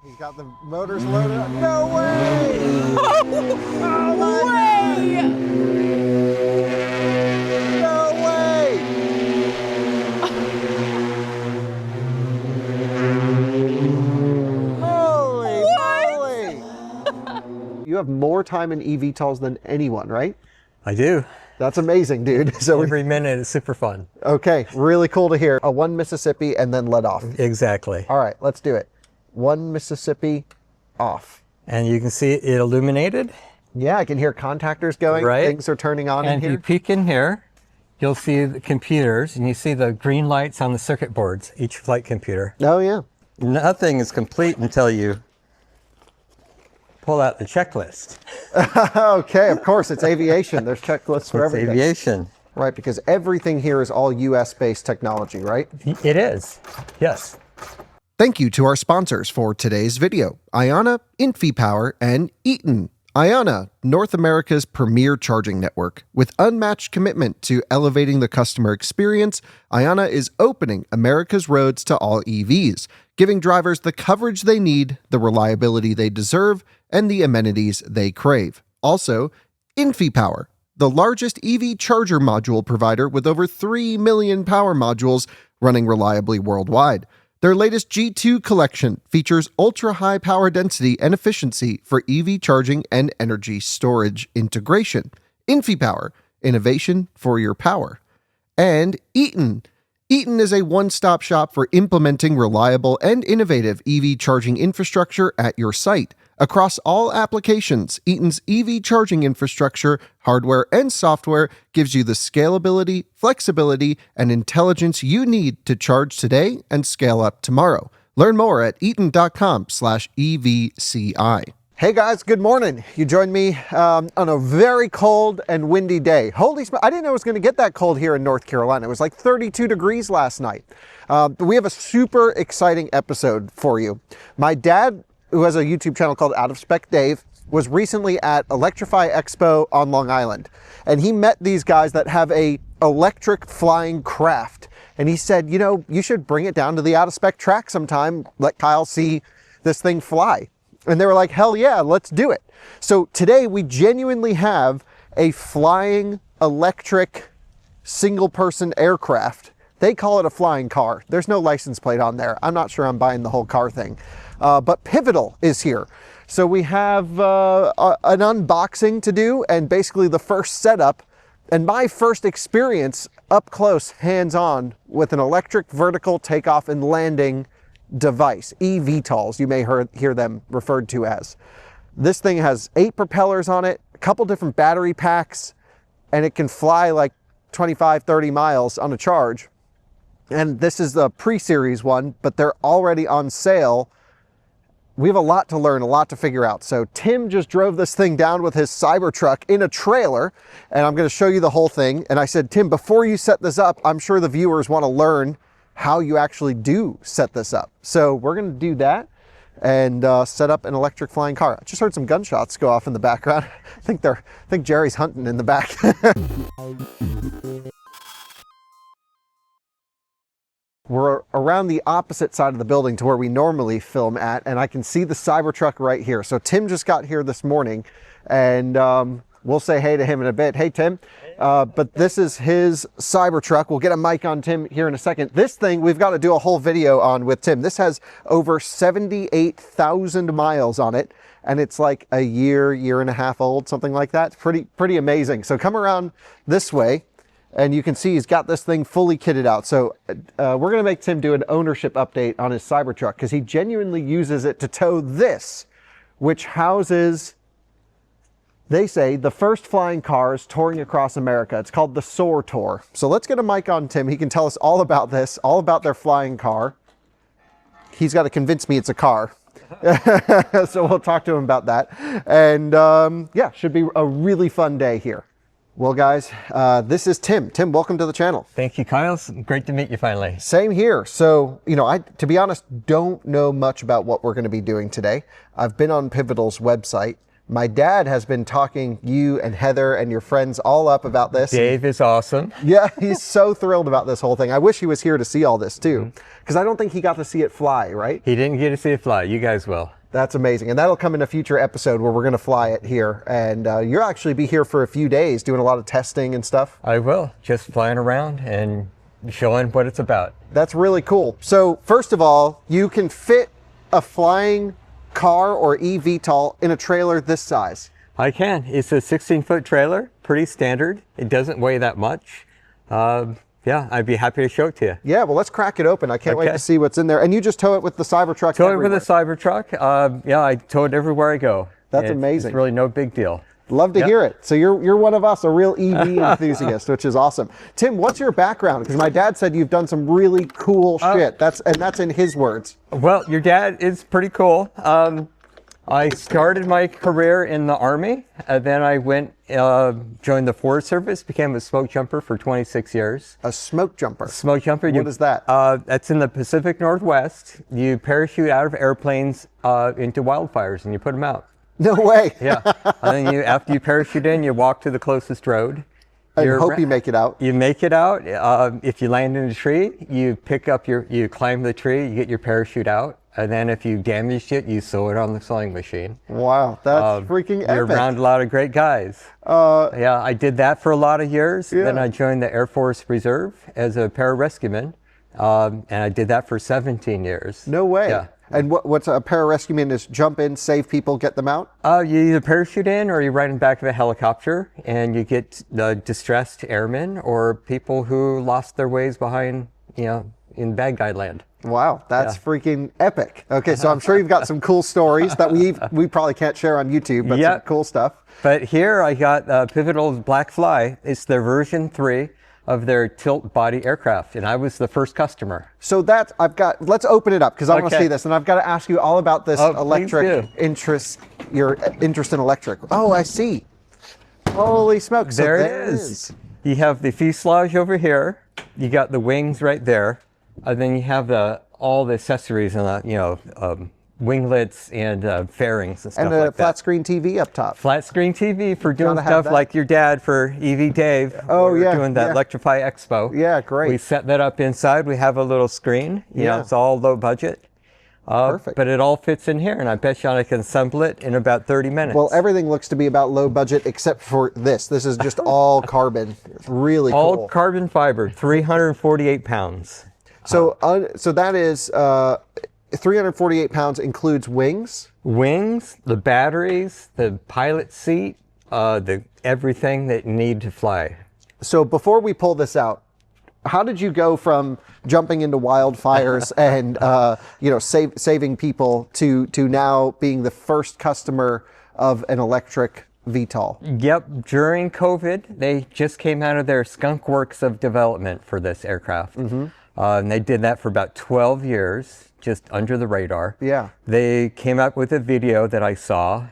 He's got the motors loaded up. No way! No way! No way! Holy moly! You have more time in eVTOLs than anyone, right? I do. That's amazing, dude. So Every minute is super fun. okay, really cool to hear. A 1 Mississippi and then let off. Exactly. All right, let's do it. 1 Mississippi off. And you can see it illuminated. Yeah, I can hear contactors going. Right. Things are turning on in And if here. you peek in here, you'll see the computers and you see the green lights on the circuit boards, each flight computer. Oh, yeah. Nothing is complete until you pull out the checklist. Okay, of course, it's aviation. There's checklists for It's everything. aviation. Right, because everything here is all US-based technology, right? It is. Yes. Thank you to our sponsors for today's video, Ionna, InfyPower, and Eaton. Ionna, North America's premier charging network. With unmatched commitment to elevating the customer experience, Ionna is opening America's roads to all EVs, giving drivers the coverage they need, the reliability they deserve, and the amenities they crave. Also, InfyPower, the largest EV charger module provider with over 3 million power modules running reliably worldwide. Their latest G2 collection features ultra-high power density and efficiency for EV charging and energy storage integration. InfyPower, innovation for your power. And Eaton. Eaton is a one-stop shop for implementing reliable and innovative EV charging infrastructure at your site. Across all applications, Eaton's EV charging infrastructure, hardware, and software gives you the scalability, flexibility, and intelligence you need to charge today and scale up tomorrow. Learn more at eaton.com/EVCI. Hey guys, good morning. You joined me on a very cold and windy day. Holy smokes, I didn't know it was going to get that cold here in North Carolina. It was like 32 degrees last night. But we have a super exciting episode for you. My dad, who has a YouTube channel called Out of Spec Dave, was recently at Electrify Expo on Long Island. And he met these guys that have a electric flying craft. And he said, you know, you should bring it down to the Out of Spec track sometime, let Kyle see this thing fly. And they were like, hell yeah, let's do it. So today we genuinely have a flying electric single person aircraft. They call it a flying car. There's no license plate on there. I'm not sure I'm buying the whole car thing. But Pivotal is here. So we have an unboxing to do and basically the first setup and my first experience up close, hands-on with an electric vertical takeoff and landing device, eVTOLs, you may hear them referred to as. This thing has 8 propellers on it, a couple different battery packs, and it can fly like 25, 30 miles on a charge. And this is the pre-series one, but they're already on sale. We have a lot to learn, a lot to figure out. So Tim just drove this thing down with his Cybertruck in a trailer, and I'm going to show you the whole thing. And I said, Tim, before you set this up, I'm sure the viewers want to learn how you actually do set this up. So we're going to do that and set up an electric flying car. I just heard some gunshots go off in the background. I think Jerry's hunting in the back. We're around the opposite side of the building to where we normally film at, and I can see the Cybertruck right here. So Tim just got here this morning, and we'll say hey to him in a bit. Hey, Tim. But this is his Cybertruck. We'll get a mic on Tim here in a second. This thing we've got to do a whole video on with Tim. This has over 78,000 miles on it, and it's like a year and a half old, something like that. It's pretty amazing. So come around this way, and you can see he's got this thing fully kitted out. So we're going to make Tim do an ownership update on his Cybertruck because he genuinely uses it to tow this, which houses, they say, the first flying cars touring across America. It's called the Soar Tour. So let's get a mic on Tim. He can tell us all about this, all about their flying car. He's got to convince me it's a car. So we'll talk to him about that. And yeah, should be a really fun day here. Well, guys, this is Tim. Tim, welcome to the channel. Thank you, Kyle. It's great to meet you finally. Same here. So, you know, I, to be honest, don't know much about what we're going to be doing today. I've been on Pivotal's website, My dad has been talking you and Heather and your friends all up about this. Dave is awesome. Yeah, he's so thrilled about this whole thing. I wish he was here to see all this too, because I don't think he got to see it fly, right? He didn't get to see it fly. You guys will. That's amazing. And that'll come in a future episode where we're going to fly it here. And you'll actually be here for a few days doing a lot of testing and stuff. I will. Just flying around and showing what it's about. That's really cool. So first of all, you can fit a flying car or eVTOL in a trailer this size. I can. It's a 16-foot trailer, pretty standard. It doesn't weigh that much. Yeah, I'd be happy to show it to you. Yeah, well, let's crack it open. I can't wait Okay. to see what's in there. And you just tow it with the Cybertruck Tow it everywhere. with a Cybertruck. Yeah, I tow it everywhere I go. That's amazing. It's really no big deal. Love to Yep. hear it. So you're one of us, a real EV enthusiast, which is awesome. Tim, what's your background? Because my dad said you've done some really cool shit. That's in his words. Well, your dad is pretty cool. I started my career in the Army, and then I went, joined the Forest Service, became a smoke jumper for 26 years. A smoke jumper. Smoke jumper. What is that? That's in the Pacific Northwest. You parachute out of airplanes into wildfires, and you put them out. No way. Yeah. And then after you parachute in, you walk to the closest road. I hope you make it out. You make it out. If you land in a tree, you you climb the tree, you get your parachute out. And then if you damaged it, you sew it on the sewing machine. Wow, that's freaking epic. You're around a lot of great guys. Yeah, I did that for a lot of years. Yeah. Then I joined the Air Force Reserve as a pararescueman. And I did that for 17 years. No way. Yeah. And what's a pararescueman is jump in, save people, get them out? You either parachute in or you ride in the back of a helicopter and you get distressed airmen or people who lost their ways behind, in bad guy land. Wow, that's freaking epic. Okay, so I'm sure you've got some cool stories that we probably can't share on YouTube, but some cool stuff. But here I got Pivotal's Blackfly. It's their version 3 of their tilt body aircraft, and I was the first customer. So let's open it up because I want to Okay. see this, and I've got to ask you all about this electric do. interest, your interest in electric. Oh, I see. Holy smoke. So There it is. You have the fuselage over here. You got the wings right there. And then you have all the accessories and winglets and fairings and stuff And a like flat that. screen TV up top. Flat screen TV for doing Gotta have stuff that. like your dad for EV Dave. Oh, We were yeah, doing that yeah. Electrify Expo. Yeah, great. We set that up inside. We have a little screen. Yeah. It's all low budget. Perfect. But it all fits in here, and I bet you I can assemble it in about 30 minutes. Well, everything looks to be about low budget except for this. This is just all carbon. It's really all cool. carbon fiber, 348 pounds. So that is 348 pounds includes wings. Wings, the batteries, the pilot seat, the everything that you need to fly. So before we pull this out, how did you go from jumping into wildfires and saving people to now being the first customer of an electric VTOL? Yep, during COVID, they just came out of their skunk works of development for this aircraft. And they did that for about 12 years, just under the radar. Yeah. They came up with a video that I saw,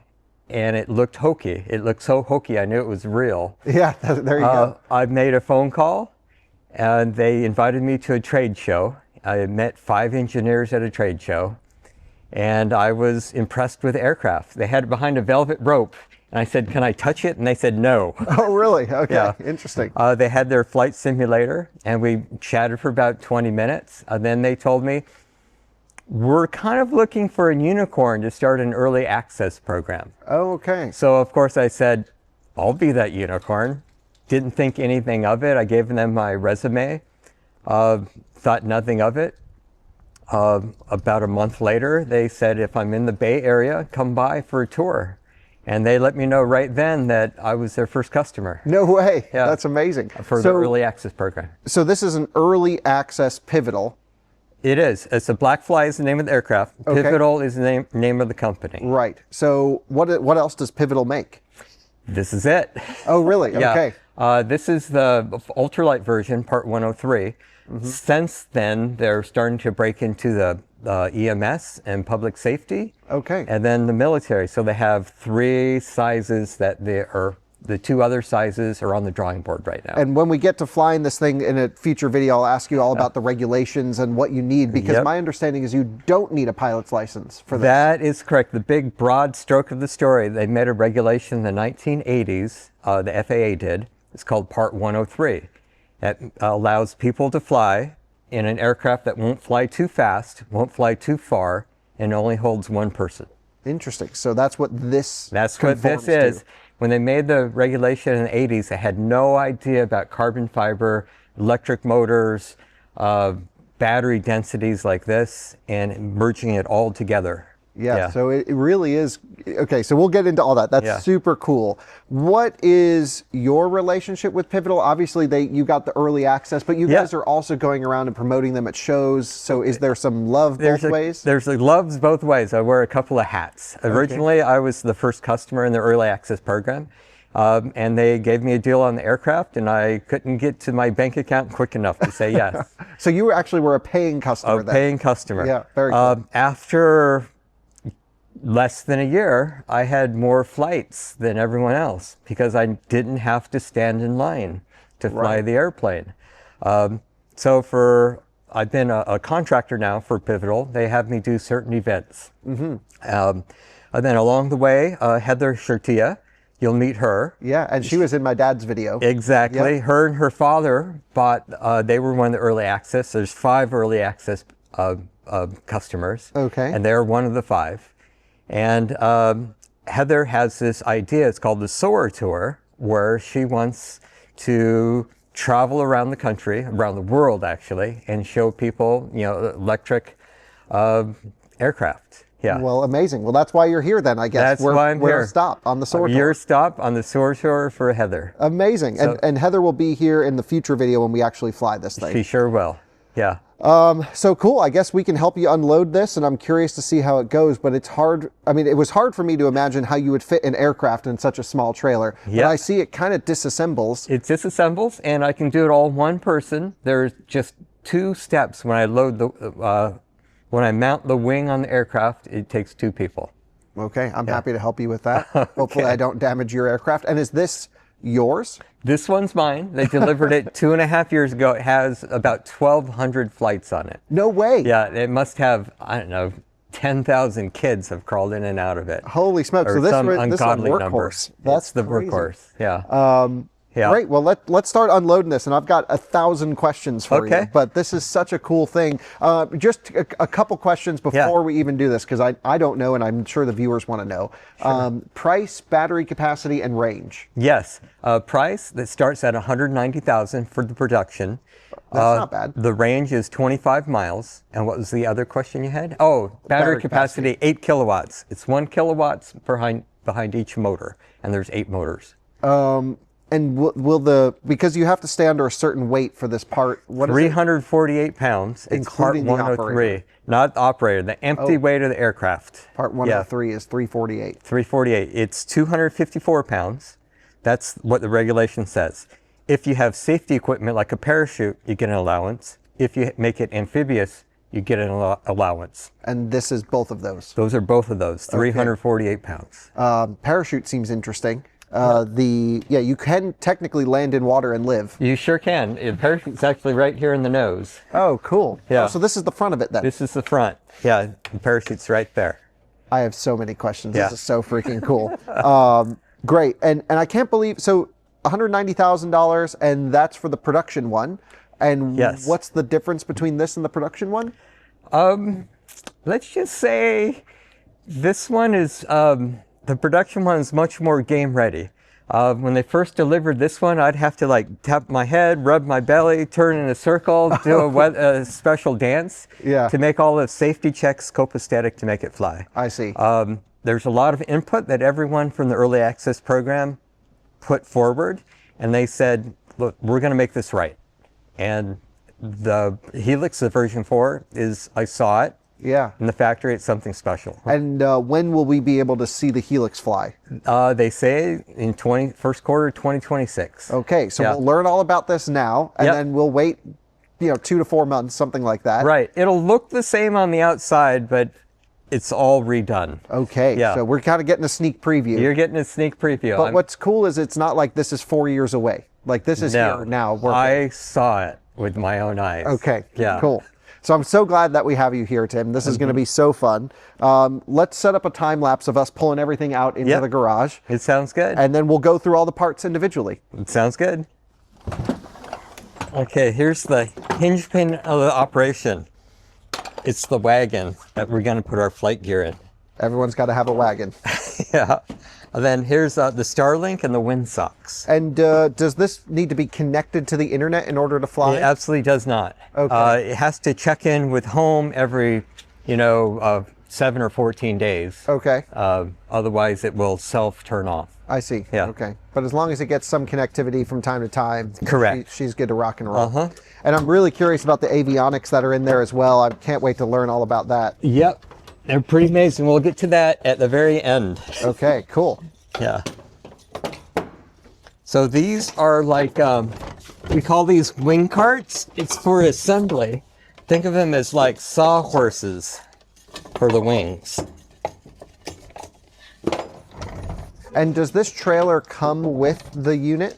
and it looked hokey. It looked so hokey, I knew it was real. Yeah, there you go. I made a phone call, and they invited me to a trade show. I met 5 engineers at a trade show, and I was impressed with the aircraft. They had it behind a velvet rope, and I said, "Can I touch it?" And they said, "No." Oh, really? Okay, Yeah. interesting. They had their flight simulator, and we chatted for about 20 minutes. And then they told me, "We're kind of looking for a unicorn to start an early access program." Oh, okay. So, of course, I said, "I'll be that unicorn." Didn't think anything of it. I gave them my resume, thought nothing of it. About a month later, they said, "If I'm in the Bay Area, come by for a tour." And they let me know right then that I was their first customer No way. Yeah. That's amazing. for the early access program. So this is an early access pivotal. It is. It's a Blackfly is the name of the aircraft. Okay. Pivotal is the name of the company. Right. So what else does Pivotal make? This is it. Oh, really? Yeah. Okay. This is the ultralight version, part 103. Since then, they're starting to break into the EMS and public safety. Okay. And then the military. So they have 3 sizes that they are The two other sizes are on the drawing board right now. And when we get to flying this thing in a future video, I'll ask you all about the regulations and what you need, because my understanding is you don't need a pilot's license for this. That is correct. The big broad stroke of the story, they made a regulation in the 1980s, the FAA did. It's called Part 103. That allows people to fly in an aircraft that won't fly too fast, won't fly too far, and only holds one person. Interesting. So that's what this That's what this is. to. When they made the regulation in the 80s, they had no idea about carbon fiber, electric motors, battery densities like this, and merging it all together. Yeah, so it really is. Okay, so we'll get into all that. That's super cool. What is your relationship with Pivotal? Obviously, you got the early access, but you guys are also going around and promoting them at shows. So is there some love both ways? There's loves both ways. I wear a couple of hats. Originally, I was the first customer in the early access program. And they gave me a deal on the aircraft, and I couldn't get to my bank account quick enough to say yes. So you actually were a paying customer then? Paying customer. Yeah, very cool. After less than a year, I had more flights than everyone else because I didn't have to stand in line to fly the airplane. So I've been a contractor now for Pivotal. They have me do certain events. And then along the way, Heather Shirtia, you'll meet her. Yeah, and she was in my dad's video. Exactly. Her and her father they were one of the early access. There's 5 early access customers. Okay. And they're one of the 5. And Heather has this idea, it's called the Soar Tour, where she wants to travel around the country, around the world actually, and show people, electric aircraft. Yeah. Well, amazing. Well, that's why you're here then, I guess. That's why I'm here. We're a stop on the Soar Tour. Your stop on the Soar Tour for Heather. Amazing. So, and Heather will be here in the future video when we actually fly this thing. She sure will. Yeah. So cool. I guess we can help you unload this, and I'm curious to see how it goes, but it's hard. I mean, it was hard for me to imagine how you would fit an aircraft in such a small trailer. But I see it kind of disassembles. It disassembles, and I can do it all one person. There's just 2 steps when I load when I mount the wing on the aircraft. It takes 2 people. Okay. I'm happy to help you with that. Hopefully I don't damage your aircraft. And is this yours? This one's mine. They delivered it 2.5 years ago. It has about 1,200 flights on it. No way. Yeah, it must have, I don't know, 10,000 kids have crawled in and out of it. Holy smokes. Or So this some is a ungodly workhorse. number. That's the crazy. workhorse. Yeah. Great. Well, let's start unloading this, and I've got 1,000 questions for you. But this is such a cool thing. Just a couple questions before we even do this, because I don't know, and I'm sure the viewers want to know. Sure. Price, battery capacity, and range. Yes. Price that starts at $190,000 for the production. That's not bad. The range is 25 miles. And what was the other question you had? Oh, battery capacity 8 kilowatts. It's 1 kilowatts behind each motor, and there's 8 motors. And because you have to stay under a certain weight for this part, what is it? 348 pounds. It's Part Including the 103. operator. Not the operator, the empty weight of the aircraft. Part 103 is 348. 348. It's 254 pounds. That's what the regulation says. If you have safety equipment like a parachute, you get an allowance. If you make it amphibious, you get an allowance. And this is both of those? Those are both of those, 348 pounds. Parachute seems interesting. You can technically land in water and live. You sure can. The parachute's actually right here in the nose. Oh, cool. Yeah. Oh, so this is the front of it then? This is the front. Yeah, the parachute's right there. I have so many questions. Yeah. This is so freaking cool. Great. And I can't believe, so $190,000, and that's for the production one. And what's the difference between this and the production one? Let's just say this one is... the production one is much more game ready. When they first delivered this one, I'd have to tap my head, rub my belly, turn in a circle, do a special dance to make all the safety checks copacetic to make it fly. I see. There's a lot of input that everyone from the early access program put forward, and they said, look, we're going to make this right. And the Helix, the version 4, I saw it. Yeah. In the factory, it's something special. And when will we be able to see the Helix fly? They say in first quarter 2026. Okay, so we'll learn all about this now, and then we'll wait, 2 to 4 months, something like that. Right. It'll look the same on the outside, but it's all redone. Okay, Yeah. so we're kind of getting a sneak preview. You're getting a sneak preview. But what's cool is it's not like this is 4 years away. Like this is here now. Working. I saw it with my own eyes. Okay, Yeah. cool. So I'm so glad that we have you here, Tim. This is going to be so fun. Let's set up a time lapse of us pulling everything out into the garage. It sounds good. And then we'll go through all the parts individually. It sounds good. Okay, here's the hinge pin of the operation. It's the wagon that we're going to put our flight gear in. Everyone's got to have a wagon. Yeah. And then here's the Starlink and the windsocks. And does this need to be connected to the internet in order to fly? It absolutely does not. Okay. It has to check in with home every, 7 or 14 days. Okay. Otherwise, it will self-turn off. I see. Yeah. Okay. But as long as it gets some connectivity from time to time, Correct. She's good to rock and roll. Uh-huh. And I'm really curious about the avionics that are in there as well. I can't wait to learn all about that. Yep. They're pretty amazing. We'll get to that at the very end. Okay, cool. Yeah. So these are like, we call these wing carts. It's for assembly. Think of them as like sawhorses for the wings. And does this trailer come with the unit?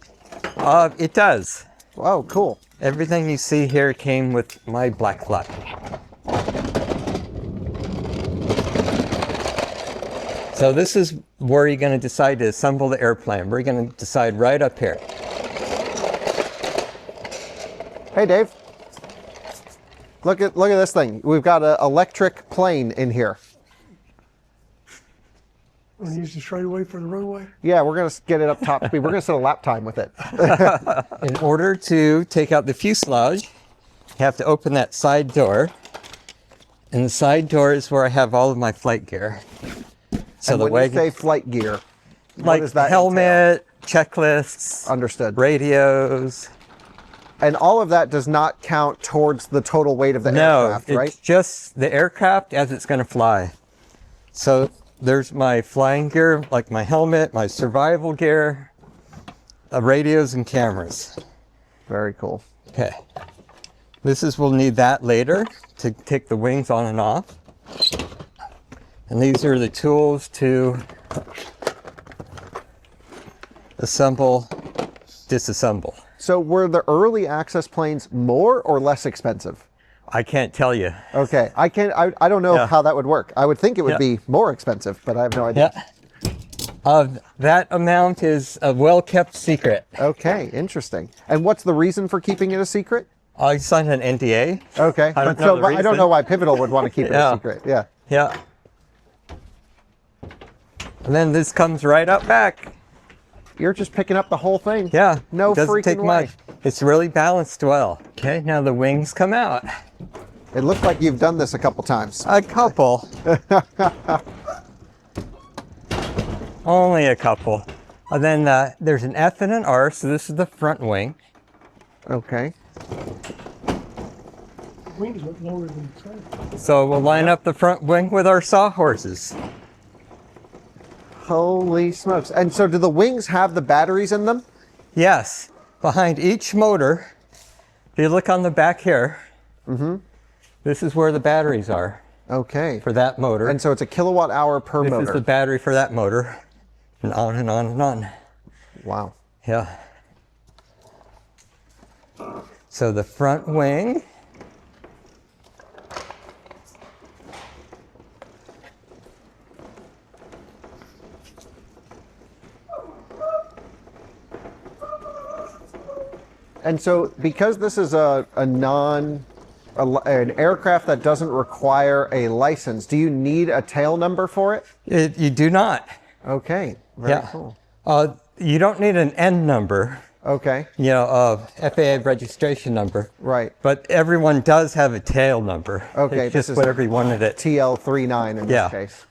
It does. Oh, cool. Everything you see here came with my Blackfly. So this is where you're going to decide to assemble the airplane. We're going to decide right up here. Hey, Dave. Look at this thing. We've got an electric plane in here. Want to use the straightaway for the runway? Yeah, we're going to get it up top speed. We're going to set a lap time with it. In order to take out the fuselage, you have to open that side door. And the side door is where I have all of my flight gear. So and the when wagon, you say flight gear, what like does that helmet, checklists, entail? Understood. radios. And all of that does not count towards the total weight of the aircraft, right? It's just the aircraft as it's going to fly. So there's my flying gear, like my helmet, my survival gear, radios and cameras. Very cool. Okay. We'll need that later to take the wings on and off. And these are the tools to assemble, disassemble. So were the early access planes more or less expensive? I can't tell you. Okay, I don't know how that would work. I would think it would Yeah. be more expensive, but I have no idea. Yeah. That amount is a well-kept secret. Okay, interesting. And what's the reason for keeping it a secret? I signed an NDA. Okay, I don't so know the I don't reason. know why Pivotal would want to keep it a Yeah. secret. Yeah. Yeah. And then this comes right up back. You're just picking up the whole thing. Yeah. No doesn't freaking take way. much. It's really balanced well. Okay, now the wings come out. It looks like you've done this a couple times. A couple. Only a couple. And then there's an F and an R, so this is the front wing. Okay. Wings look lower than the side. So we'll line up the front wing with our sawhorses. Holy smokes. And so do the wings have the batteries in them? Yes, behind each motor, if you look on the back here, this is where the batteries are Okay. for that motor. And so it's a kilowatt hour per This motor. is the battery for that motor, and on and on and on. Wow. Yeah. So the front wing. And so because this is an aircraft that doesn't require a license, do you need a tail number for it? You do not. Okay. Very cool. You don't need an N number, Okay. FAA registration number. Right. But everyone does have a tail number. Okay, It's this just is whatever you wanted it. TL39 in Yeah. this case.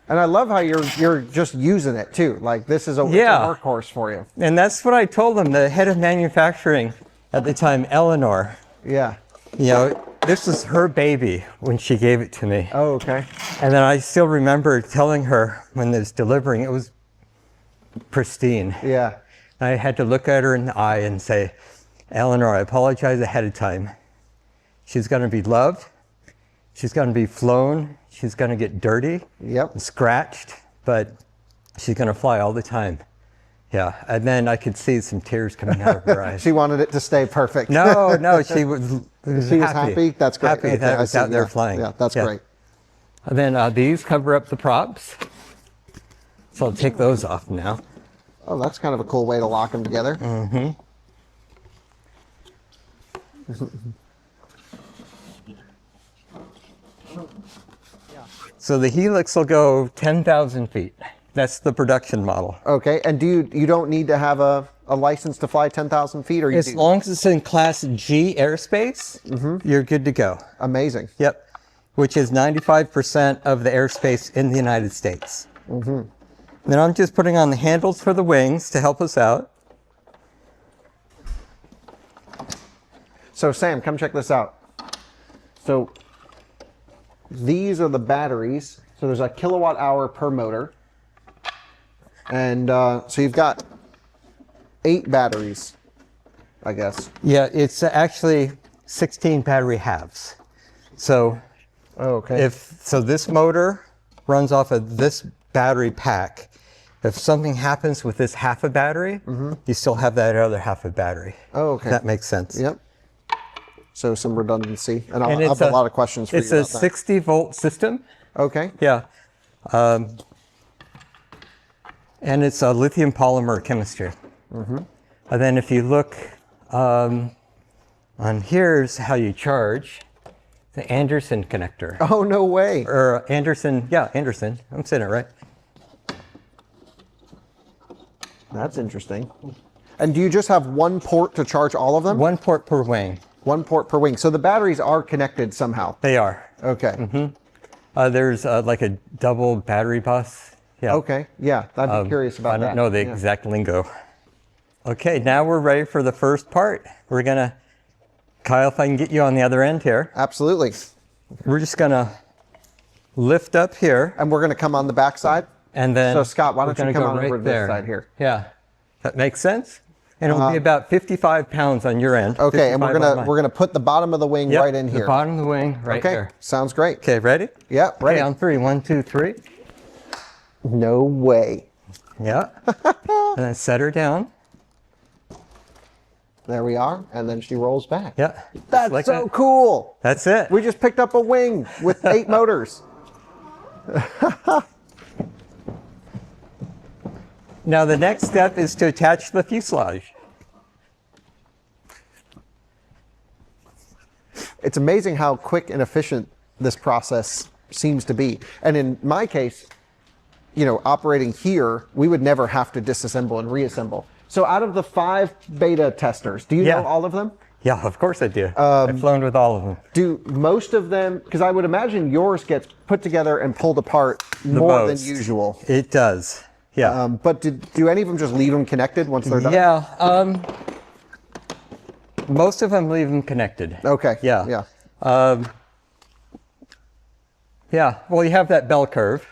And I love how you're just using it too. Like this is it's a workhorse for you. And that's what I told them, the head of manufacturing at the time, Eleanor. Yeah. This was her baby when she gave it to me. Oh, okay. And then I still remember telling her when it was delivering, it was pristine. Yeah. I had to look at her in the eye and say, Eleanor, I apologize ahead of time. She's going to be loved she's going to be flown. She's going to get dirty, Yep. and scratched, but she's going to fly all the time. Yeah, and then I could see some tears coming out of her eyes. She wanted it to stay perfect. No, she was She was happy? That's great. Happy that it was out there flying. Yeah, that's great. And then these cover up the props. So I'll take those off now. Oh, that's kind of a cool way to lock them together. Mm-hmm. So the Helix will go 10,000 feet. That's the production model. Okay, and you don't need to have a license to fly 10,000 feet, or you As do? long as it's in Class G airspace, you're good to go. Amazing. Yep, which is 95% of the airspace in the United States. Then I'm just putting on the handles for the wings to help us out. So Sam, come check this out. So these are the batteries. So there's a kilowatt hour per motor. And so you've got 8 batteries, I guess. Yeah, it's actually 16 battery halves. So Okay. so this motor runs off of this battery pack. If something happens with this half a battery, you still have that other half a battery. Oh, okay. That makes sense. Yep. So some redundancy, and I'll And have a lot of questions for you It's a about that. 60-volt system. Okay. Yeah. And it's a lithium polymer chemistry. And then if you look on here's how you charge the Anderson connector. Oh, no way. Or Anderson, yeah, Anderson. I'm saying it right. That's interesting. And do you just have one port to charge all of them? One port per wing. One port per wing. So the batteries are connected somehow. They are. Okay. There's like a double battery bus. Yeah. Okay. Yeah, I'd be curious about I that. don't know the Yeah. exact lingo. Okay, now we're ready for the first part. We're gonna, Kyle, if I can get you on the other end here. Absolutely. We're just gonna lift up here, And we're going to come on the back side. and then So Scott, why we're don't you gonna come go on over right to there. this side here? Yeah, that makes sense. And it'll be about 55 pounds on your end. Okay, and 55 on mine. we're gonna put the bottom of the wing Yep, right in here. The bottom of the wing, right Okay, there. sounds great. Okay, ready? Yeah, ready. Okay, on 3. 1, 2, 3. No way. Yeah. And then set her down. There we are, and then she rolls back. Yeah. That's like so that. cool. That's it. We just picked up a wing with 8 motors. Now the next step is to attach the fuselage. It's amazing how quick and efficient this process seems to be. And in my case, you know, operating here, we would never have to disassemble and reassemble. So out of the 5 beta testers, do you Yeah. know all of them? Yeah, of course I do. I've flown with all of them. Do most of them, because I would imagine yours gets put together and pulled apart more than most. usual. It does. Yeah. But do any of them just leave them connected once they're done? Yeah. Most of them leave them connected. Okay. Yeah. Yeah. Yeah. Well, you have that bell curve.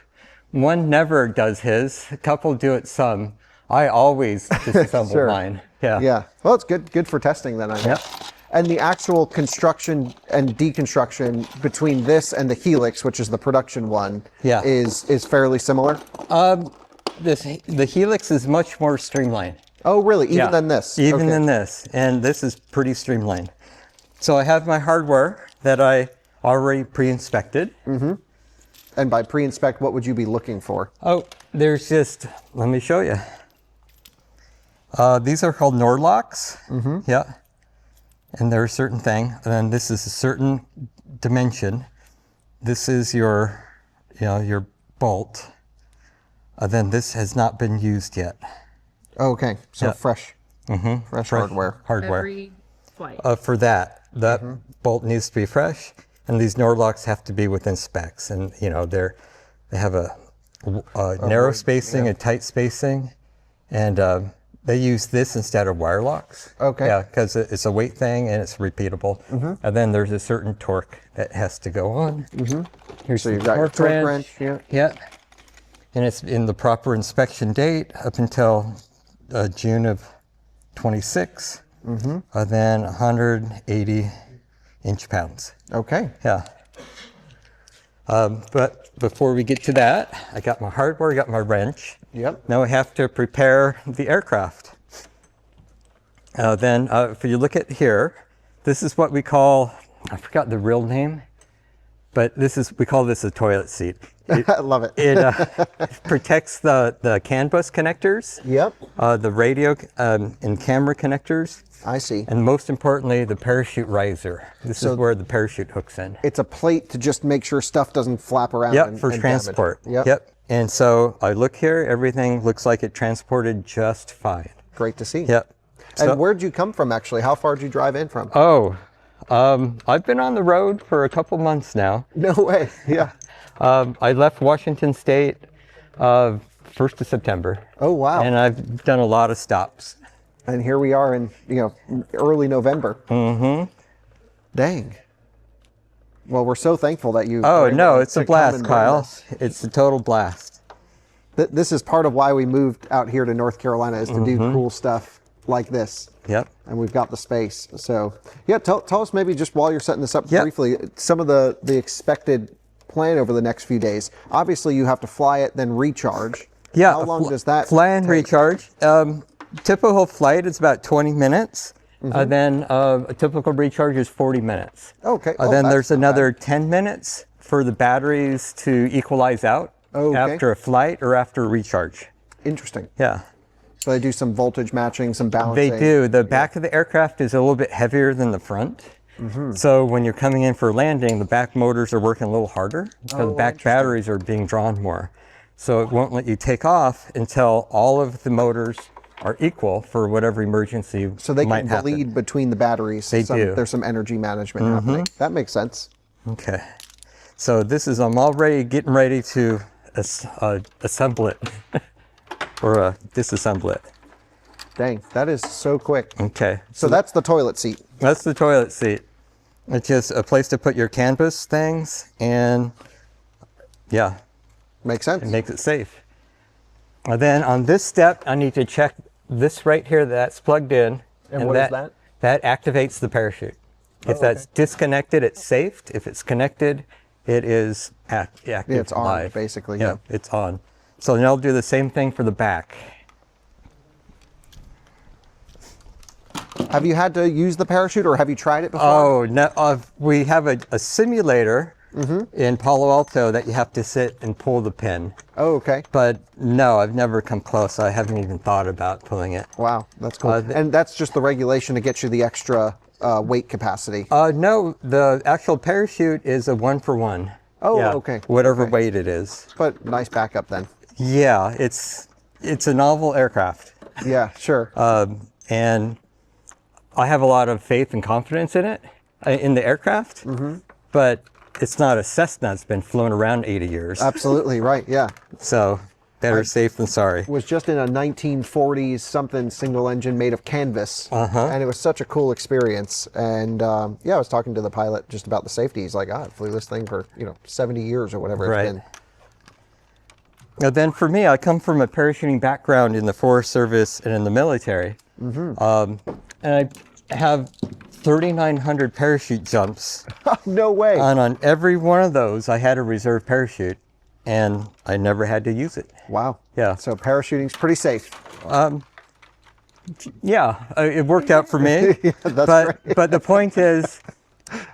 One never does his. A couple do it some. I always disassemble Sure. mine. Yeah. Yeah. Well, it's good for testing then, I guess. And the actual construction and deconstruction between this and the Helix, which is the production one, Yeah. is fairly similar. The Helix is much more streamlined. Oh, really? Even Yeah. than this? Even Okay. than this. And this is pretty streamlined. So I have my hardware that I already pre-inspected. And by pre-inspect, what would you be looking for? Oh, there's just, let me show you. These are called Nordlocks. Yeah. And they're a certain thing. And then this is a certain dimension. This is your, your bolt. Then this has not been used yet. Okay. So Yeah. fresh hardware. Hardware. Every flight. For that bolt needs to be fresh, and these Nordlocks have to be within specs. And they have a narrow spacing, a tight spacing, and they use this instead of wire locks. Okay. Yeah, because it's a weight thing and it's repeatable. And then there's a certain torque that has to go on. Here's So the you've got your torque wrench. Yeah. Yeah. And it's in the proper inspection date up until June of 26. Then 180 inch-pounds. Okay. Yeah. But before we get to that, I got my hardware, I got my wrench. Yep. Now I have to prepare the aircraft. Then if you look at here, this is what we call, I forgot the real name, but we call this a toilet seat. I love it. It protects the CAN bus connectors, Yep. the radio and camera connectors, I see. and most importantly, the parachute riser. This is where the parachute hooks in. It's a plate to just make sure stuff doesn't flap around. Yep, for and transport. damage. Yep. And so I look here, everything looks like it transported just fine. Great to see. Yep. And where'd you come from, actually? How far did you drive in from? I've been on the road for a couple months now. No way. Yeah. I left Washington State 1st of September. Oh, wow. And I've done a lot of stops. And here we are in, early November. Mm-hmm. Dang. Well, we're so thankful that you... Oh, no, it's to a come blast, and bring Kyle. this. It's a total blast. This is part of why we moved out here to North Carolina, is to do cool stuff like this. Yep. And we've got the space. So, yeah, tell us maybe just while you're setting this up briefly, some of the expected plan over the next few days. Obviously, you have to fly it, then recharge. Yeah. How long does that fly and take? recharge? Typical flight is about 20 minutes. Then a typical recharge is 40 minutes. Okay. Then that's there's not another bad. 10 minutes for the batteries to equalize out after a flight or after a recharge. Interesting. Yeah. So they do some voltage matching, some balancing. They do. The back of the aircraft is a little bit heavier than the front. So when you're coming in for landing, the back motors are working a little harder. So the back batteries are being drawn more. So it won't let you take off until all of the motors are equal for whatever emergency So they might can happen. bleed between the batteries. They do. There's some energy management happening. That makes sense. Okay. So I'm already getting ready to assemble it or disassemble it. Dang, that is so quick. Okay. So that's the toilet seat. That's the toilet seat. It's just a place to put your canvas things, and yeah, Makes sense. it makes it safe. And then on this step, I need to check this right here that's plugged in. And what is that? That activates the parachute. If that's disconnected, it's safe. If it's connected, it is active. Yeah, it's on, live. basically. Yeah, it's on. So then I'll do the same thing for the back. Have you had to use the parachute, or have you tried it before? Oh, no, we have a simulator in Palo Alto that you have to sit and pull the pin. Oh, okay. But no, I've never come close. I haven't even thought about pulling it. Wow, that's cool. And that's just the regulation to get you the extra weight capacity. No, the actual parachute is a 1-for-1. Oh, Yeah, okay. Whatever Okay. weight it is. But nice backup then. Yeah, it's a novel aircraft. Yeah, sure. And I have a lot of faith and confidence in it, in the aircraft, but it's not a Cessna. It's been flown around 80 years. Absolutely right. Yeah. So better safe than sorry. Was just in a 1940s something single engine made of canvas, and it was such a cool experience. And yeah, I was talking to the pilot just about the safety. He's like, I flew this thing for 70 years or whatever it's been. Now then for me, I come from a parachuting background in the Forest Service and in the military. And I have 3,900 parachute jumps. No way. And on every one of those, I had a reserve parachute, and I never had to use it. Wow. Yeah. So parachuting's pretty safe. Yeah, it worked out for me. But the point is,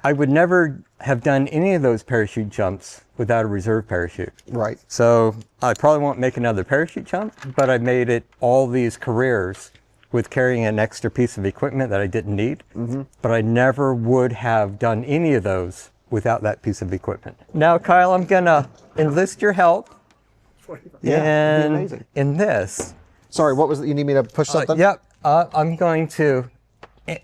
I would never have done any of those parachute jumps without a reserve parachute. Right. So I probably won't make another parachute jump, but I made it all these careers with carrying an extra piece of equipment that I didn't need. But I never would have done any of those without that piece of equipment. Now, Kyle, I'm gonna enlist your help in this. Sorry, what was it? You need me to push something? Yep, I'm going to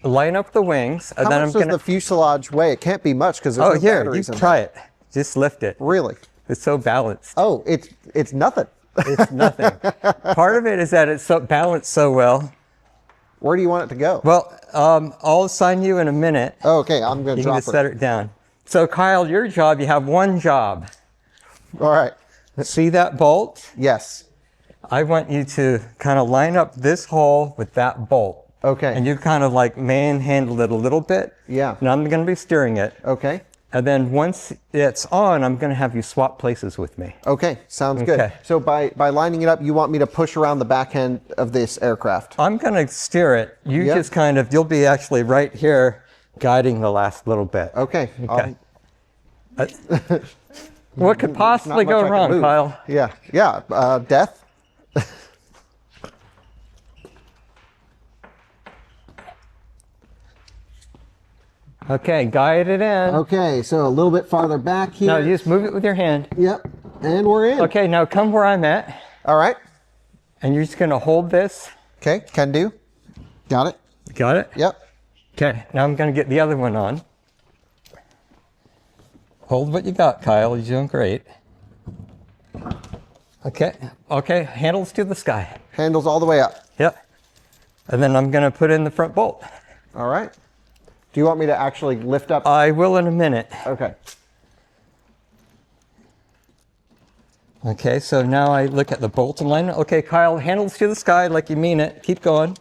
line up the wings, and How then much I'm does gonna. the fuselage weigh? It can't be much because there's Oh, no here, you batteries in it. try it. Just lift it. Really? It's so balanced. Oh, it's nothing. It's nothing. Part of it is that it's so balanced so well. Where do you want it to go? Well, I'll assign you in a minute. Oh, okay, I'm going to You can drop just set it down. So, Kyle, your job, you have one job. All right. See that bolt? Yes. I want you to kind of line up this hole with that bolt. Okay. And you kind of like manhandle it a little bit. Yeah. And I'm going to be steering it. Okay. And then once it's on, I'm going to have you swap places with me. Okay, sounds good. Okay. So by lining it up, you want me to push around the back end of this aircraft? I'm going to steer it. You Yep. just kind of, you'll be actually right here guiding the last little bit. Okay. Okay. What could possibly Not much go I can wrong, move. Kyle? Yeah. Death? Okay, guide it in. Okay, so a little bit farther back here. Now you just move it with your hand. Yep. And we're in. Okay, now come where I'm at. All right. And you're just going to hold this. Okay, can do. Got it. Got it? Yep. Okay, now I'm going to get the other one on. Hold what you got, Kyle. You're doing great. Okay, handles to the sky. Handles all the way up. Yep. And then I'm going to put in the front bolt. All right. Do you want me to actually lift up? I will in a minute. Okay. Okay, so now I look at the bolt alignment. Okay, Kyle, handles to the sky like you mean it. Keep going.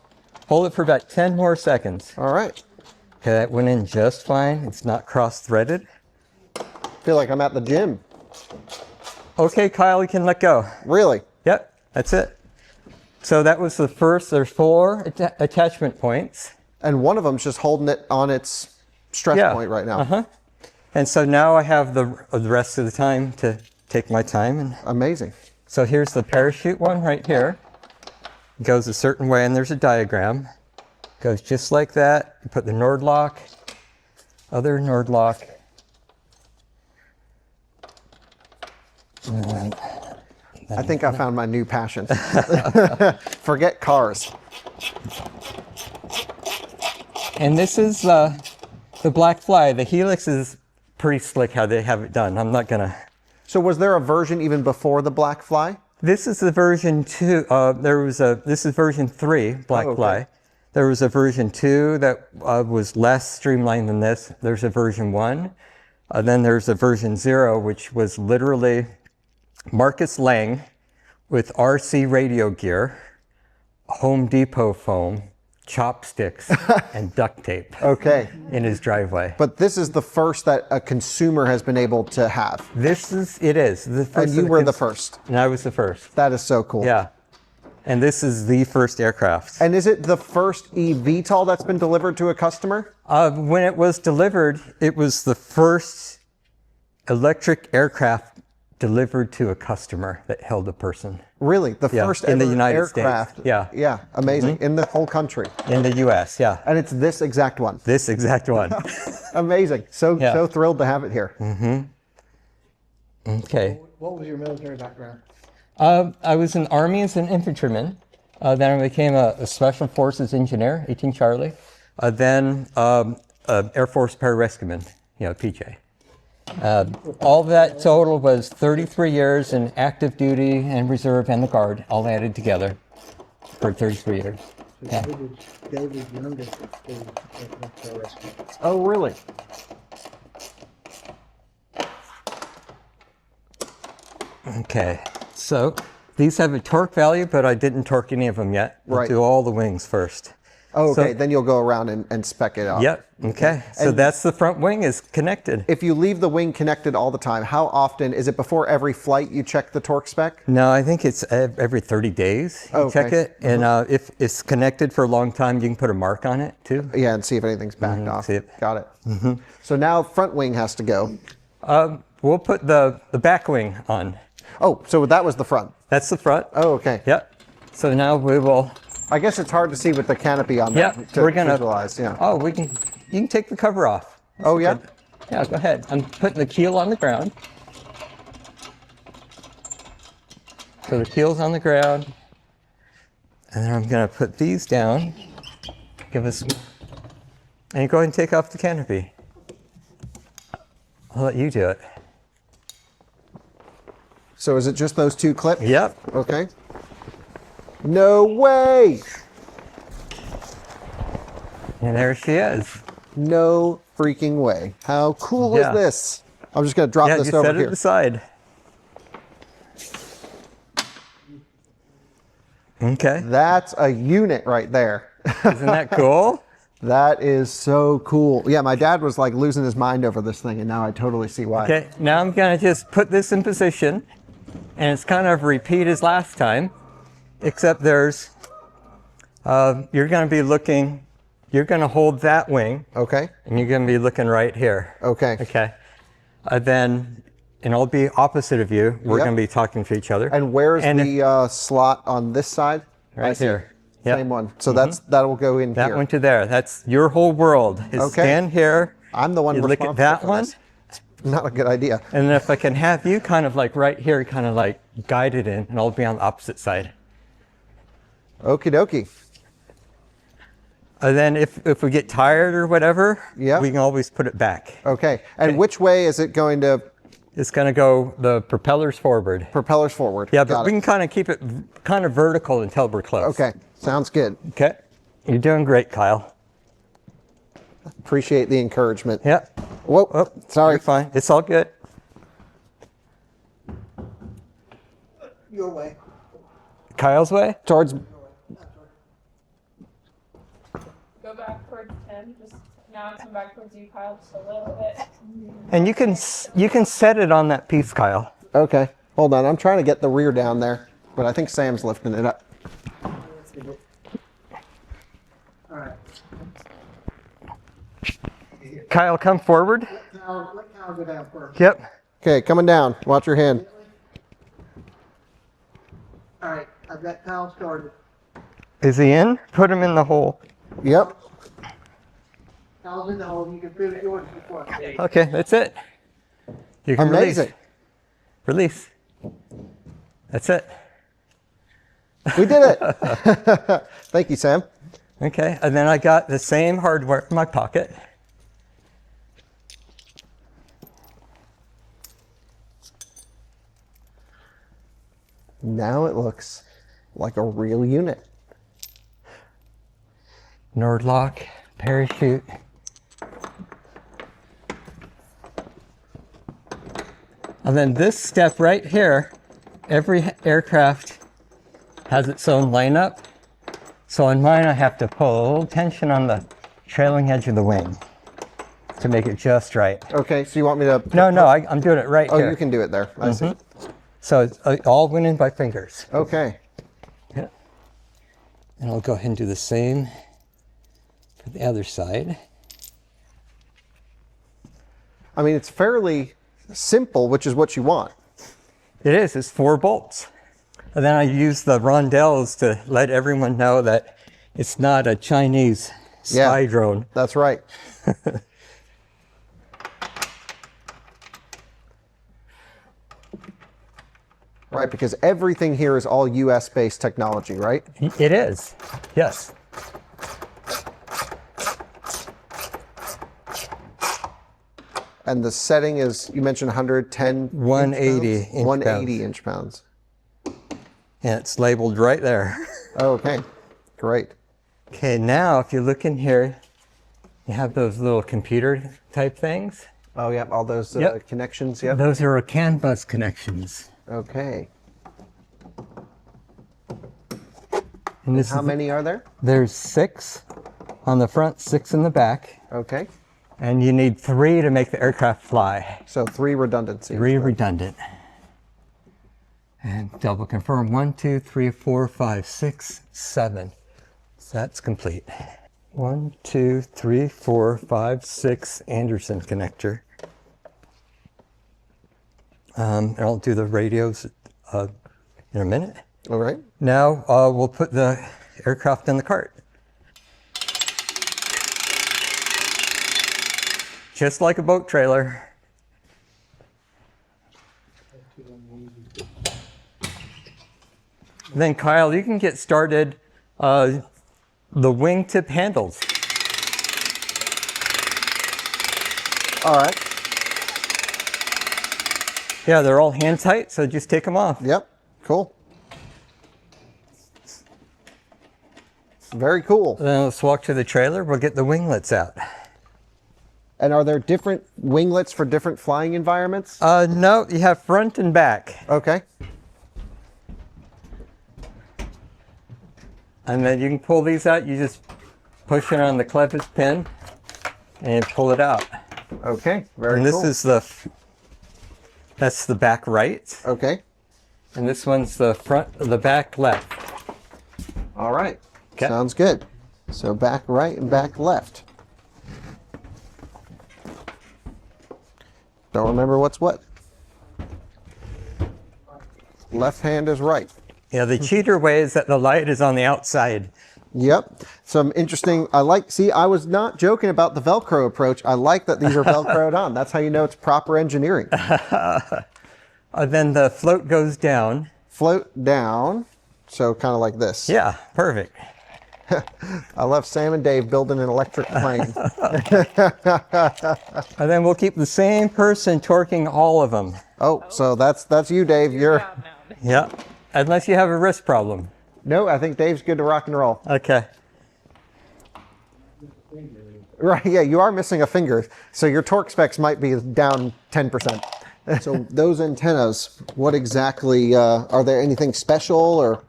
Hold it for about 10 more seconds. All right. Okay, that went in just fine. It's not cross-threaded. Feel like I'm at the gym. Okay, Kyle, you can let go. Really? Yep, that's it. So that was the first. There's 4 attachment points. And one of them's just holding it on its stress point right now. Uh-huh. And so now I have the rest of the time to take my time. And Amazing. so here's the parachute one right here. It goes a certain way, and there's a diagram. Goes just like that. You put the Nord lock, other Nord lock. I think I found my new passion. Forget cars. And this is the Blackfly. The Helix is pretty slick how they have it done. I'm not gonna. So was there a version even before the Blackfly? This is the version 2. This is version 3, Blackfly. okay. There was a version 2 that was less streamlined than this. There's a version 1. Then there's a version 0, which was literally Marcus Lang with RC radio gear, Home Depot foam, chopsticks, and duct tape Okay. in his driveway. But this is the first that a consumer has been able to have. It is. The first And you of were the cons- first. And I was the first. That is so cool. Yeah. And this is the first aircraft. And is it the first eVTOL that's been delivered to a customer? When it was delivered, it was the first electric aircraft delivered to a customer that held a person Really? The Yeah, first in the ever United aircraft? States. Yeah. Yeah, amazing. In the whole country. in the U.S. Yeah, And it's this exact one. this exact one. Amazing. So Yeah. so thrilled to have it here. Okay. What was your military background? I was in the Army as an infantryman. Then I became a Special Forces engineer, 18 Charlie. Then Air Force pararescueman, PJ. All that total was 33 years in active duty and reserve and the Guard, all added together for 33 years. Yeah. David's youngest is rescue. Oh, really? Okay, so these have a torque value, but I didn't torque any of them yet. We'll Right. do all the wings first. Oh, okay. So- Then you'll go around and spec it out. Yep, okay. So that's the front wing is connected. If you leave the wing connected all the time, how often is it before every flight you check the torque spec? No, I think it's every 30 days you check Okay. it. And if it's connected for a long time, you can put a mark on it too. Yeah, and see if anything's backed off. see it. Got it. So now front wing has to go. We'll put the back wing on. Oh, so that was the front. That's the front. Oh, okay. Yep. So now we will. I guess it's hard to see with the canopy on Yeah, that to we're gonna visualize. Yeah. Oh, you can take the cover off. Oh, yeah? Yeah, go ahead. I'm putting the keel on the ground. So the keel's on the ground. And then I'm going to put these down. Give us. And you go ahead and take off the canopy. I'll let you do it. So is it just those two clips? Yep. Okay. No way! And there she is. No freaking way. How cool Yeah. is this? I'm just going to drop Yeah, this just over set it here. aside. Okay. That's a unit right there. Isn't that cool? That is so cool. Yeah, my dad was like losing his mind over this thing, and now I totally see why. Okay, now I'm gonna just put this in position, and it's kind of repeat as last time, except there's, you're gonna be looking, you're gonna hold that wing, Okay. and you're gonna be looking right here. Okay. Okay. Then, and I'll be opposite of you. We're Yep. gonna be talking to each other. And where's And the slot on this side? I right see. here. Yep. Same one. So that'll go in That here. one to there. That's your whole world. Is Okay. stand here. I'm the one You look responsible at that for one. this. Not a good idea. And then if I can have you kind of like right here, kind of like guided in, and I'll be on the opposite side. Okie dokie. And then if we get tired or whatever, Yeah. we can always put it back. Okay. And which way is it going to? It's going to go the propellers forward. Propellers forward. Yeah, but Got we it. can kind of keep it kind of vertical until we're close. Okay. Sounds good. Okay. You're doing great, Kyle. Appreciate the encouragement. Yep. Whoa. Oh, Sorry. You're fine. It's all good. Your way. Kyle's way? Towards. Go back towards Tim. Just now come back towards you, Kyle, just a little bit. And you can set it on that piece, Kyle. Okay. Hold on. I'm trying to get the rear down there, but I think Sam's lifting it up. All right. Kyle, come forward. Let Kyle go down first. Yep. Okay. Coming down. Watch your hand. All right. I've got Kyle started. Is he in? Put him in the hole. Yep. Kyle's in the hole. You can finish yours before. Okay, that's it. You can Amazing. Release. That's it. We did it. Thank you, Sam. Okay, and then I got the same hardware in my pocket. Now it looks like a real unit. Nordlock, parachute. And then this step right here, every aircraft has its own lineup. So on mine, I have to pull a little tension on the trailing edge of the wing to make it just right. Okay, so you want me to? No, I'm doing it right Oh, here. you can do it there. I see. So it's all went in by fingers. Okay. Yeah. And I'll go ahead and do the same for the other side. I mean, it's fairly simple, which is what you want. It is, it's 4 bolts. And then I use the rondelles to let everyone know that it's not a Chinese spy drone. That's right. Right, because everything here is all US based technology, right? It is, yes. And the setting is, you mentioned 110 180 inch pounds? inch 180 inch pounds. And it's labeled right there. Oh, okay, great. Okay, now if you look in here, you have those little computer type things. Oh, yeah, all those Yep. connections, yep. Those are CAN bus connections. Okay. And this How is, many are there? there's 6 on the front, 6 in the back. Okay, And you need 3 to make the aircraft fly. so 3 redundancies. 3 redundant. And double confirm. 1, 2, 3, 4, 5, 6, 7. So that's complete. 1, 2, 3, 4, 5, 6 Anderson connector. And I'll do the radios in a minute. All right. Now we'll put the aircraft in the cart. Just like a boat trailer. Then Kyle, you can get started the wingtip handles. All right. Yeah, they're all hand tight, so just take them off. Yep, cool. Very cool. Then let's walk to the trailer. We'll get the winglets out. And are there different winglets for different flying environments? No, you have front and back. Okay. And then you can pull these out. You just push it on the clevis pin and pull it out. Okay, very And this cool. is that's the back right, Okay, and this one's the back left. all right. Okay. Sounds good. So back right and back left. Don't remember what's what. Left hand is right. Yeah, the cheater way is that the light is on the outside. Yep. Some interesting, I was not joking about the Velcro approach. I like that these are Velcroed on. That's how you know it's proper engineering. Then the float goes down. Float down. So kind of like this. Yeah, perfect. I love Sam and Dave building an electric plane. And then we'll keep the same person torquing all of them. Oh, so that's you, Dave. You're Out now. Yeah, unless you have a wrist problem. no. I think Dave's good to rock and roll. Okay. Right. Yeah, you are missing a finger, so your torque specs might be down 10%. So those antennas, what exactly are there? Anything special or?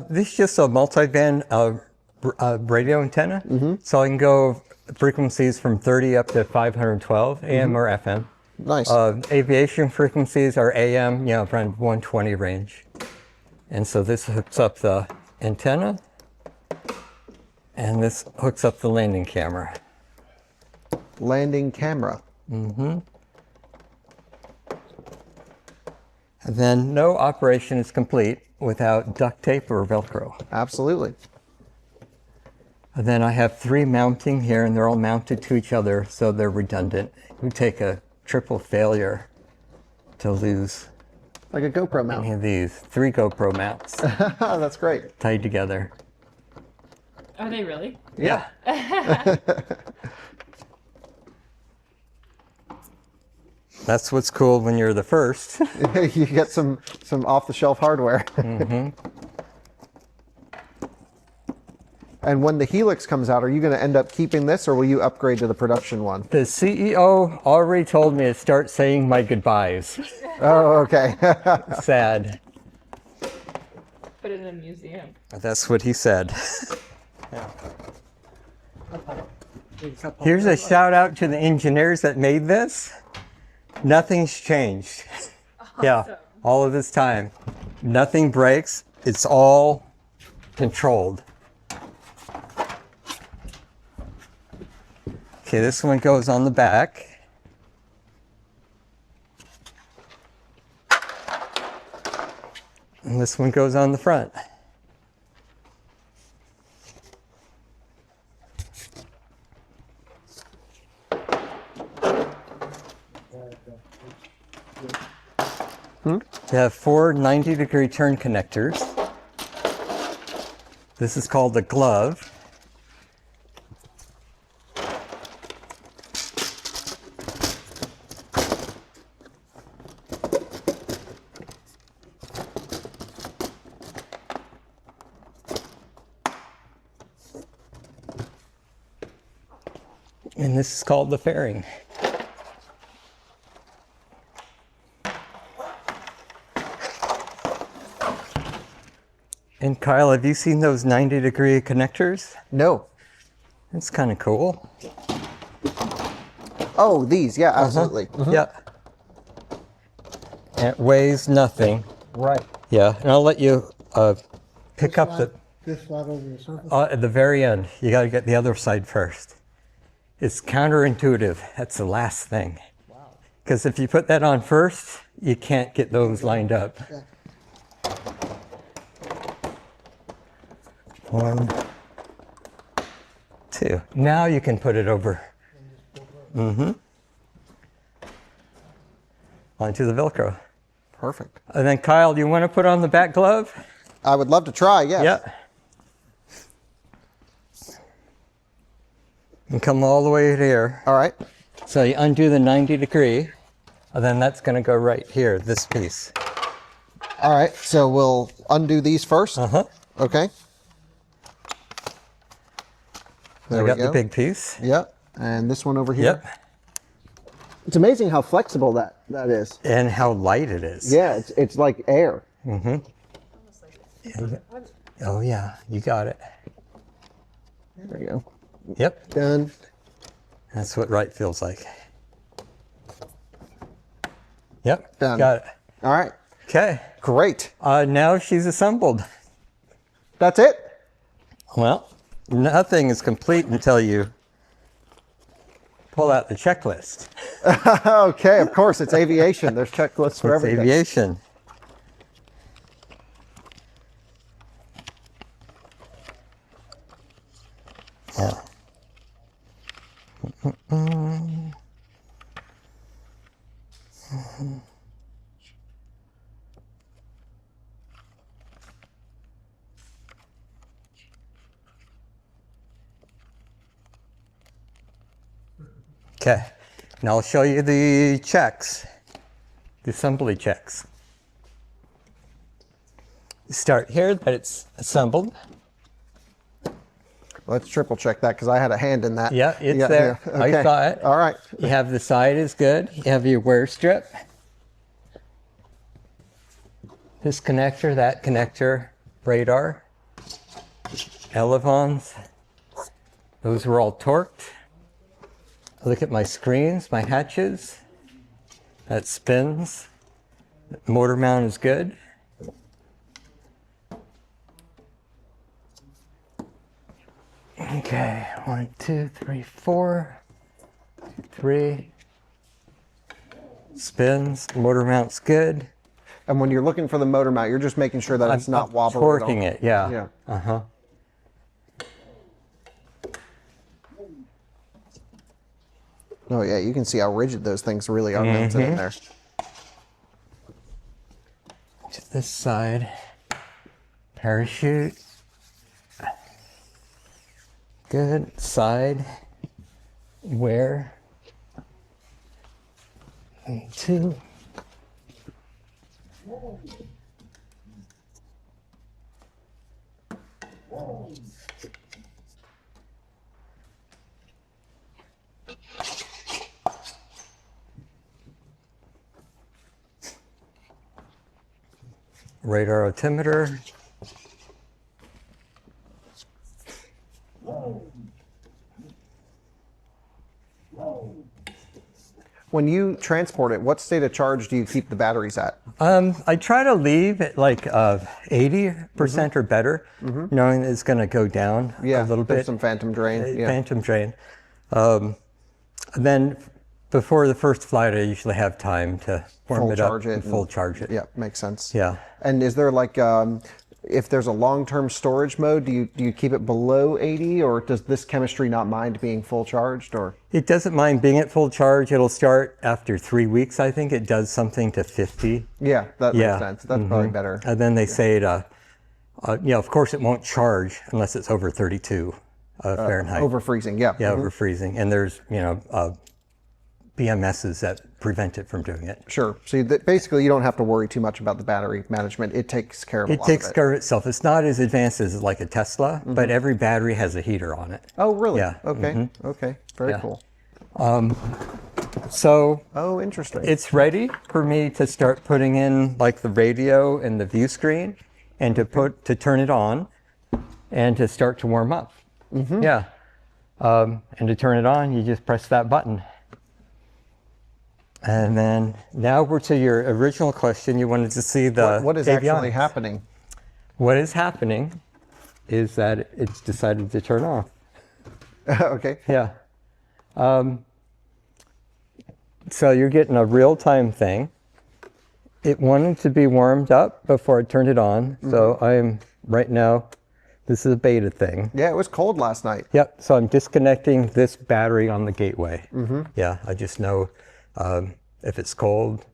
This is just a multi-band radio antenna. So I can go frequencies from 30 up to 512 AM or FM. Nice. Aviation frequencies are AM, around 120 range. And so this hooks up the antenna, and this hooks up the landing camera. Landing camera. And then no operation is complete without duct tape or Velcro. Absolutely. And then I have 3 mounting here, and they're all mounted to each other, so they're redundant. It would take a triple failure to lose Like a GoPro any mount. of these. 3 GoPro mounts That's great. tied together. Are they really? Yeah. That's what's cool when you're the first. You get some off-the-shelf hardware. And when the Helix comes out, are you going to end up keeping this, or will you upgrade to the production one? The CEO already told me to start saying my goodbyes. Oh, okay. Sad. Put it in a museum. That's what he said. Here's a shout out to the engineers that made this. Nothing's changed. Yeah, all of this time. Nothing breaks. It's all controlled. Okay, this one goes on the back. And this one goes on the front. They have 4 90-degree turn connectors. This is called the glove. And this is called the fairing. And Kyle, have you seen those 90-degree connectors? No. It's kind of cool. Oh, these. Yeah, absolutely. Yeah. And it weighs nothing. Right. Yeah, and I'll let you pick up This flat over the surface. at the very end. You got to get the other side first. It's counterintuitive. That's the last thing. Wow. Because if you put that on first, you can't get those lined up. Yeah. 1, 2. Now you can put it over. Onto the Velcro. Perfect. And then Kyle, do you want to put on the back glove? I would love to try, yes. Yeah. And come all the way here. All right. So you undo the 90-degree, and then that's going to go right here, this piece. All right. So we'll undo these first. Uh-huh. Okay. There I we got go. the big piece. Yep. And this one over here. Yep. It's amazing how flexible that is. And how light it is. Yeah, it's like air. Oh, yeah, you got it. There we go. Yep, Done. that's what right feels like. Yep, Done. got it. All right. Okay, Great. now she's assembled. That's it? Well, nothing is complete until you pull out the checklist. Okay, of course, it's aviation. There's checklists for It's everything. aviation. Yeah. Okay, now I'll show you the checks, the assembly checks. Start here that it's assembled. Let's triple check that because I had a hand in that. Yeah, it's there. Yeah. I saw it. All right. You have the side is good. You have your wear strip. This connector, that connector, radar, elevons. Those were all torqued. Look at my screens, my hatches. That spins. Motor mount is good. Okay, 1, 2, 3, 4, 3. Spins, motor mount's good. And when you're looking for the motor mount, you're just making sure that it's not wobbling. Torquing it, yeah. Yeah. Uh-huh. Oh yeah, you can see how rigid those things really are mounted in there. To this side, parachute. Good. Side, wear. 2. Radar altimeter. When you transport it, what state of charge do you keep the batteries at? I try to leave at like 80% or better, knowing it's going to go down Yeah, a little there's bit. some phantom drain. Yeah. Phantom drain. And then before the first flight, I usually have time to warm Full it up charge it and full charge it. Yeah, makes sense. Yeah. And is there like, if there's a long-term storage mode, do you keep it below 80, or does this chemistry not mind being full charged? Or It doesn't mind being at full charge. It'll start after 3 weeks. I think it does something to 50. yeah, that Yeah. makes sense. That's probably better. And then they say it, of course it won't charge unless it's over 32 Fahrenheit. Over freezing, yeah. Yeah, over freezing. And there's, BMSs that prevent it from doing it. Sure. So basically, you don't have to worry too much about the battery management. It takes care of a It lot takes of it. care of itself. It's not as advanced as like a Tesla, but every battery has a heater on it. Oh, really? Yeah. Okay. Okay. Very Yeah. cool. So Oh, interesting. it's ready for me to start putting in like the radio and the view screen and to turn it on and to start to warm up. Yeah. And to turn it on, you just press that button. And then now we're to your original question. You wanted to see the what is actually avionics. happening? What is happening is that it's decided to turn off. Okay. Yeah. So you're getting a real-time thing. It wanted to be warmed up before I turned it on. So I'm right now, this is a beta thing. Yeah, it was cold last night. Yep. So I'm disconnecting this battery on the gateway. Yeah. I just know if it's cold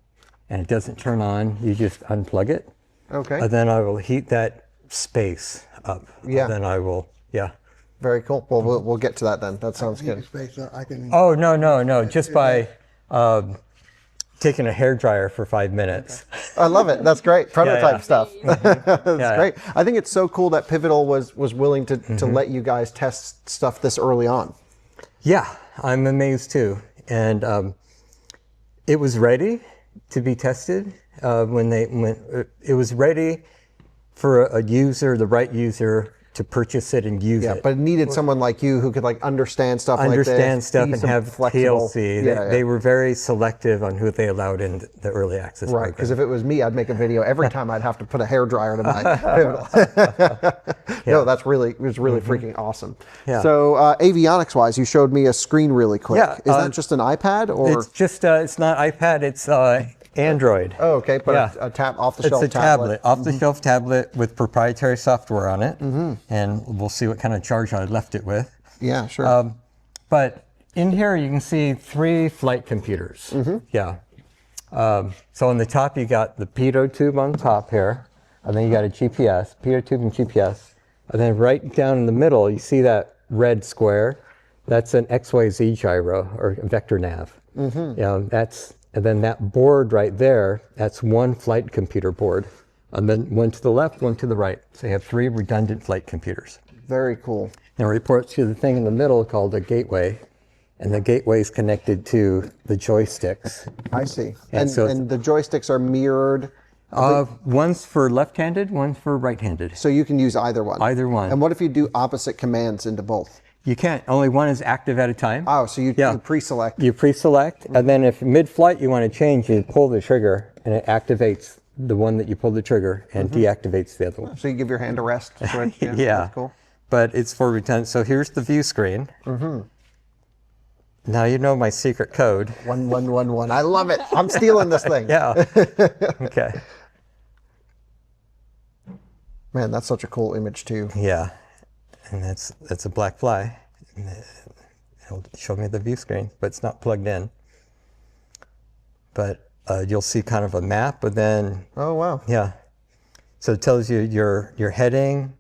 and it doesn't turn on, you just unplug it. Okay. And then I will heat that space up. Yeah. And then I will, yeah. Very cool. Well, we'll get to that then. That sounds good. Space, I can. Oh, no. Just by taking a hairdryer for 5 minutes. I love it. That's great. Prototype yeah. stuff. That's Yeah. great. I think it's so cool that Pivotal was willing to let you guys test stuff this early on. Yeah, I'm amazed too. And it was ready to be tested when it was ready for a user, the right user, to purchase it and use Yeah, it. but it needed someone like you who could like understand stuff like this. Understand stuff be and some have flexible. TLC. Yeah, They were very selective on who they allowed in the early access Right, program. because if it was me, I'd make a video every time I'd have to put a hairdryer to my pivotal. No, it was really freaking awesome. Yeah. So avionics wise, you showed me a screen really quick. Yeah, Is that just an iPad or? It's just, it's not iPad, it's Android. Oh, okay, but Yeah. a off-the-shelf It's a tablet, off-the-shelf tablet with proprietary software on it, and we'll see what kind of charge I left it with. Yeah, sure. But in here you can see 3 flight computers. Yeah. So on the top you got the pitot tube on top here, and then you got a GPS, pitot tube and GPS, and then right down in the middle you see that red square. That's an XYZ gyro or vector nav. And then that board right there, that's one flight computer board. And then one to the left, one to the right. So you have 3 redundant flight computers. Very cool. And it reports to the thing in the middle called a gateway. And the gateway is connected to the joysticks. I see. And And, so it's- and the joysticks are mirrored, One's for left-handed, one's for right-handed. so you can use either one. Either one. And what if you do opposite commands into both? You can't. Only one is active at a time. Oh, so you pre-select. You pre-select, and then if mid-flight you want to change, you pull the trigger, and it activates the one that you pulled the trigger and deactivates the other one. So you give your hand a rest. Switch. Yeah. That's cool. But it's for redundant. So here's the view screen. Now you know my secret code. 1111. I love it. I'm stealing this thing. Yeah. Okay. Man, that's such a cool image too. Yeah. And that's a Blackfly. It'll show me the view screen, but it's not plugged in. But you'll see kind of a map, but then Oh wow. yeah. So it tells you your heading,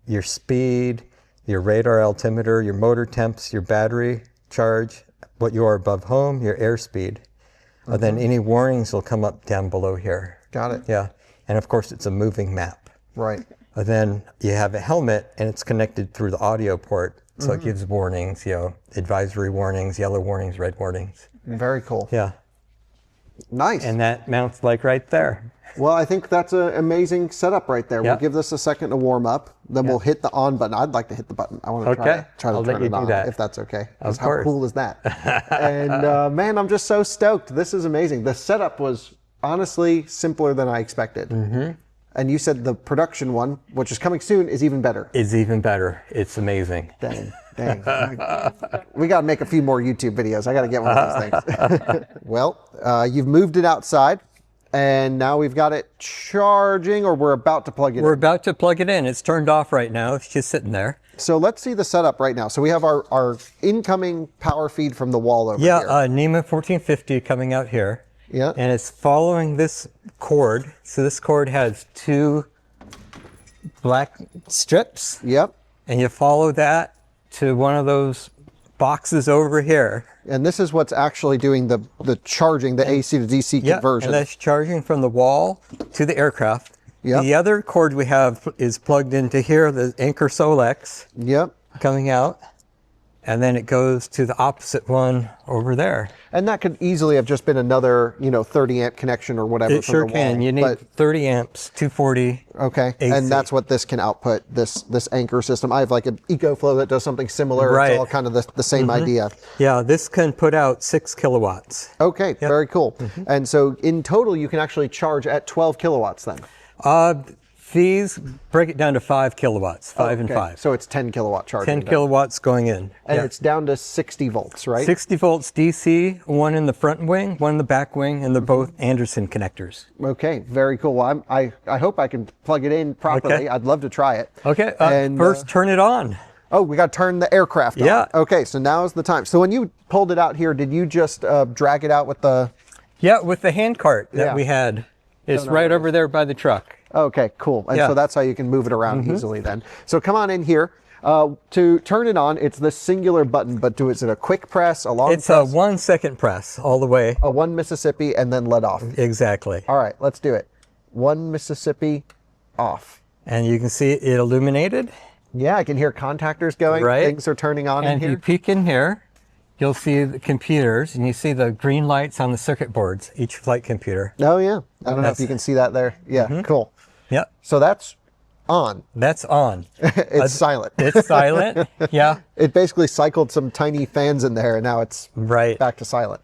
your speed, your radar altimeter, your motor temps, your battery charge, what you are above home, your airspeed. And then any warnings will come up down below here. Got it. Yeah. And of course it's a moving map. Right. And then you have a helmet and it's connected through the audio port. So it gives warnings, advisory warnings, yellow warnings, red warnings. Very cool. Yeah. Nice. And that mounts like right there. Well, I think that's an amazing setup right there. Yeah. We'll give this a second to warm up. Then we'll hit the on button. I'd like to hit the button. I want to try to I'll turn let you it do on that. if that's okay. Of How course. cool is that? And man, I'm just so stoked. This is amazing. The setup was honestly simpler than I expected. And you said the production one, which is coming soon, is even better. It's even better. It's amazing. Dang. We got to make a few more YouTube videos. I got to get one of these things. Well, you've moved it outside, and now we've got it charging, or we're about to plug it We're in. about to plug it in. It's turned off right now. It's just sitting there. So let's see the setup right now. So we have our incoming power feed from the wall over Yeah, here. NEMA 1450 coming out here. Yeah. And it's following this cord. So this cord has 2 black strips, Yep. and you follow that to one of those boxes over here. And this is what's actually doing the charging, the AC to DC Yeah, conversion. and that's charging from the wall to the aircraft. Yep. The other cord we have is plugged into here, the Anchor Solex Yep. coming out, and then it goes to the opposite one over there. And that could easily have just been another, 30 amp connection or whatever. It from sure the can. wall. You need But 30 amps, 240. okay, AC. and that's what this can output, this anchor system. I have like an EcoFlow that does something similar. Right. It's all kind of the same idea. Yeah, this can put out 6 kilowatts. Okay, very cool. And so in total, you can actually charge at 12 kilowatts then. These break it down to 5 kilowatts, 5 and Okay, 5. So it's 10 kilowatt charging. 10 then. kilowatts going in. And Yeah. it's down to 60 volts, right? 60 volts DC, one in the front wing, one in the back wing, and they're both Anderson connectors. Okay, very cool. Well, I hope I can plug it in properly. Okay. I'd love to try it. Okay, And, first turn it on. Oh, we got to turn the aircraft on. Yeah. Okay, so now is the time. So when you pulled it out here, did you just drag it out with the... Yeah, with the hand cart that Yeah. we had. It's right over there by the truck. Okay, cool. And Yeah. so that's how you can move it around easily then. So come on in here. To turn it on, it's this singular button, but is it a quick press, a long It's a press, 1 second press all the way. a 1 Mississippi, and then let off? Exactly. All right, let's do it. 1 Mississippi, off. And you can see it illuminated. Yeah, I can hear contactors going. Right. Things are turning on in And if you here. peek in here, you'll see the computers, and you see the green lights on the circuit boards, each flight computer. Oh, yeah. I don't know if That's- you can see that there. Yeah, cool. Yep. So that's on. That's on. It's silent. It's silent. Yeah. It basically cycled some tiny fans in there, and now it's Right. back to silent.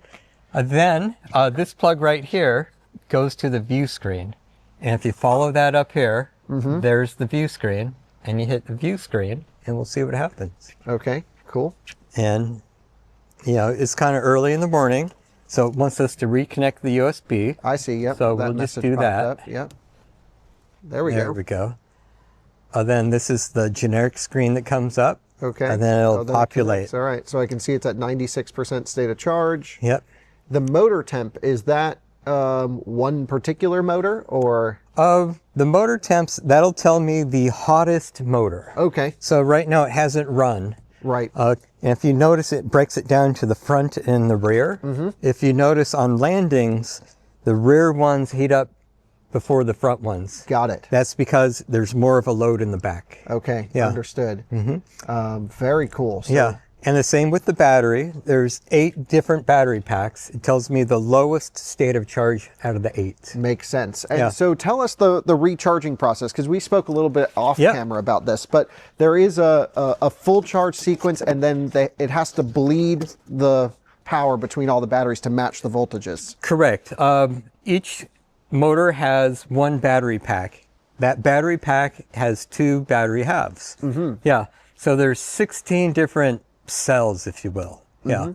Then this plug right here goes to the view screen. And if you follow that up here, there's the view screen. And you hit the view screen, and we'll see what happens. Okay, cool. And, you know, it's kind of early in the morning, so it wants us to reconnect the USB. I see, yep. So that we'll just message do popped that. up, Yep. There we There go. we go. Then this is the generic screen that comes up. Okay. And then it'll then it populate. connects. All right, so I can see it's at 96% state of charge. Yep. The motor temp, is that one particular motor or? The motor temps, that'll tell me the hottest motor. Okay, So right now it hasn't run. right. And if you notice, it breaks it down to the front and the rear. If you notice on landings, the rear ones heat up before the front ones. Got it. That's because there's more of a load in the back. Okay, Yeah. understood. Very cool. So, Yeah. And the same with the battery. There's 8 different battery packs. It tells me the lowest state of charge out of the 8. Makes sense. And Yeah. so tell us the recharging process, because we spoke a little bit off Yep. camera about this, but there is a full charge sequence, and then it has to bleed the power between all the batteries to match the voltages. Correct. Each motor has 1 battery pack. That battery pack has 2 battery halves. Yeah. So there's 16 different cells, if you will. Yeah.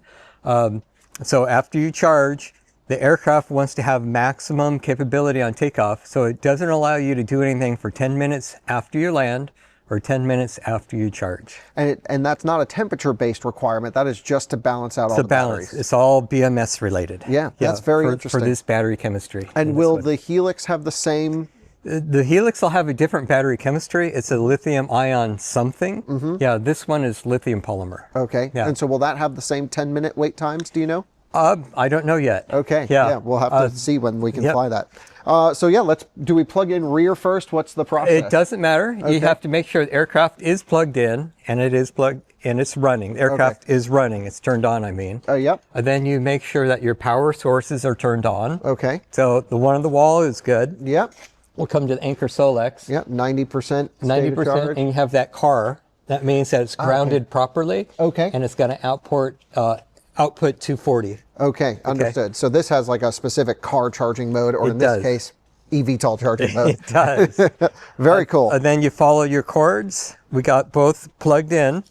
So after you charge, the aircraft wants to have maximum capability on takeoff, so it doesn't allow you to do anything for 10 minutes after you land or 10 minutes after you charge. And that's not a temperature-based requirement. That is just to balance out all The the balance. batteries. It's all BMS related. Yeah, that's very for interesting. this battery chemistry. And in will this one. the Helix have the same? The Helix will have a different battery chemistry. It's a lithium ion something. Yeah, this one is lithium polymer. Okay. Yeah. And so will that have the same 10-minute wait times? Do you know? I don't know yet. Okay. Yeah. We'll have to see when we can yep. fly that. So yeah, do we plug in rear first? What's the process? It doesn't matter. You have to make sure the aircraft is plugged in, and it is plugged and it's running. The aircraft is running. It's turned on, I mean. Yep. And then you make sure that your power sources are turned on. Okay. So the one on the wall is good. Yep. We'll come to the Anchor Solex. Yep. 90%. 90%, and you have that car. That means that it's grounded properly. Okay. And it's going to output 240. Okay. Understood. So this has like a specific car charging mode, or in does. this case, eVTOL charging mode. It does. Very cool. And then you follow your cords. We got both plugged in.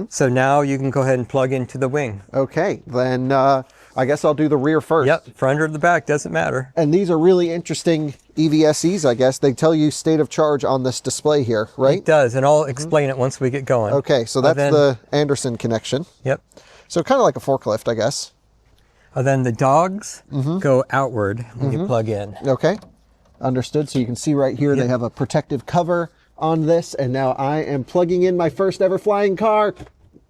So now you can go ahead and plug into the wing. Okay. Then I guess I'll do the rear first. Yep, front or the back, doesn't matter. And these are really interesting EVSEs, I guess. They tell you state of charge on this display here, right? It does, and I'll explain it once we get going. Okay, so that's then- the Anderson connection. Yep. So kind of like a forklift, I guess. Then the dogs go outward when you plug in. Okay, understood. So you can see right here, they have a protective cover on this. And now I am plugging in my first ever flying car.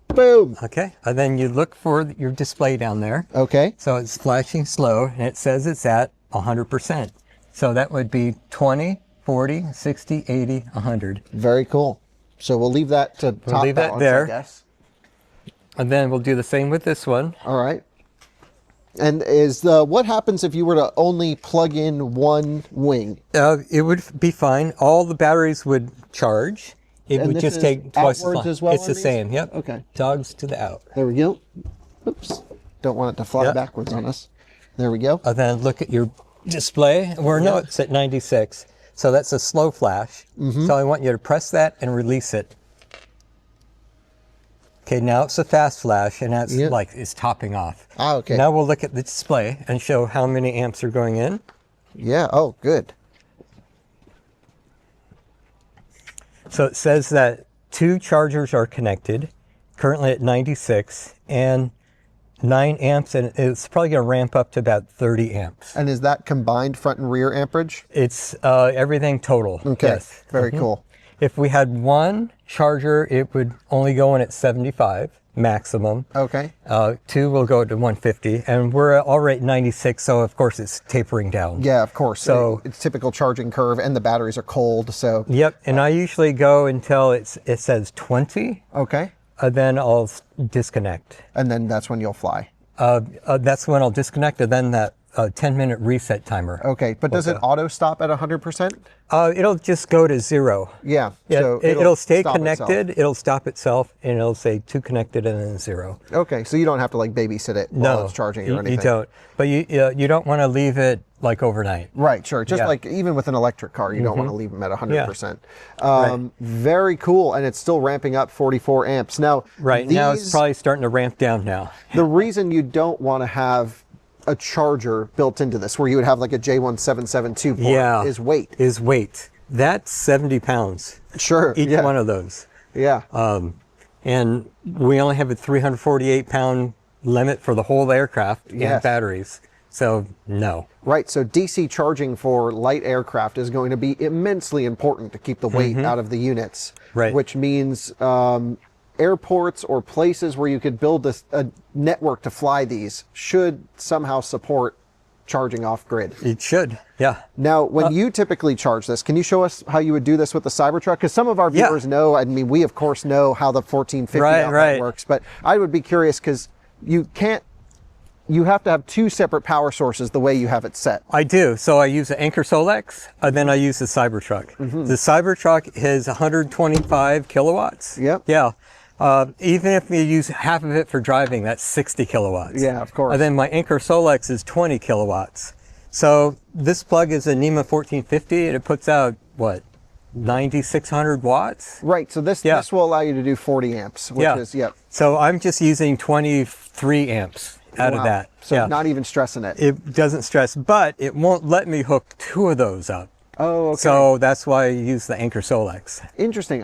Boom. Okay, and then you look for your display down there. Okay. So it's flashing slow, and it says it's at 100%. So that would be 20, 40, 60, 80, 100. Very cool. So we'll leave that to top leave that balance, there. I guess. And then we'll do the same with this one. All right. And what happens if you were to only plug in one wing? It would be fine. All the batteries would charge. It And would this just is take twice as outwards long. as well It's on the these? same. Yep. Okay. Dogs to the out. There we go. Oops. Don't want it to fly Yep. backwards on us. There we go. And then look at your display. No, it's at 96. So that's a slow flash. So I want you to press that and release it. Okay, now it's a fast flash, and that's Yep. like it's topping off. Ah, okay. Now we'll look at the display and show how many amps are going in. Yeah. Oh, good. So it says that 2 chargers are connected, currently at 96, and 9 amps, and it's probably going to ramp up to about 30 amps. And is that combined front and rear amperage? It's everything total. Okay. Yes. Very cool. If we had one charger, it would only go in at 75 maximum. Okay. 2 will go to 150, and we're already at 96, so of course it's tapering down. Yeah, of course. So- it's typical charging curve, and the batteries are cold. So Yep, and I usually go until it says 20, okay. then I'll disconnect. And then that's when you'll fly. That's when I'll disconnect, and then that a 10-minute reset timer. Okay, but does it auto stop at 100%? It'll just go to 0. Yeah. Yeah, So it'll stay stop connected. itself. It'll stop itself, and it'll say 2 connected and then 0. Okay, so you don't have to like babysit it while No, it's charging or anything. you don't. But you don't want to leave it like overnight. Right, sure. Just Yeah. like even with an electric car, you don't want to leave them at 100%. Right. Very cool, and it's still ramping up 44 amps. Now, Right now it's probably starting to ramp down now. the reason you don't want to have a charger built into this, where you would have like a J1772 port, Yeah, is weight. Is weight. That's 70 pounds. Sure. Each yeah. one of those. Yeah. And we only have a 348-pound limit for the whole aircraft Yes. and batteries. So no. Right, so DC charging for light aircraft is going to be immensely important to keep the weight out of the units. Right. Which means airports or places where you could build a network to fly these should somehow support charging off grid. It should. Yeah. Now, when you typically charge this, can you show us how you would do this with the Cybertruck? Because some of our viewers know, I mean, we of course know how the 1450 outlet works, but I would be curious because you have to have 2 separate power sources the way you have it set. I do. So I use the Anchor Solex, and then I use the Cybertruck. The Cybertruck is 125 kilowatts. Yep. Yeah. Even if you use half of it for driving, that's 60 kilowatts. Yeah, of course. And then my Anchor Solex is 20 kilowatts. So this plug is a NEMA 1450, and it puts out, what, 9,600 watts? Right, so this will allow you to do 40 amps, which is, So I'm just using 23 amps out of that. So not even stressing it. It doesn't stress, but it won't let me hook 2 of those up. Oh, okay. So that's why I use the Anchor Solex. Interesting.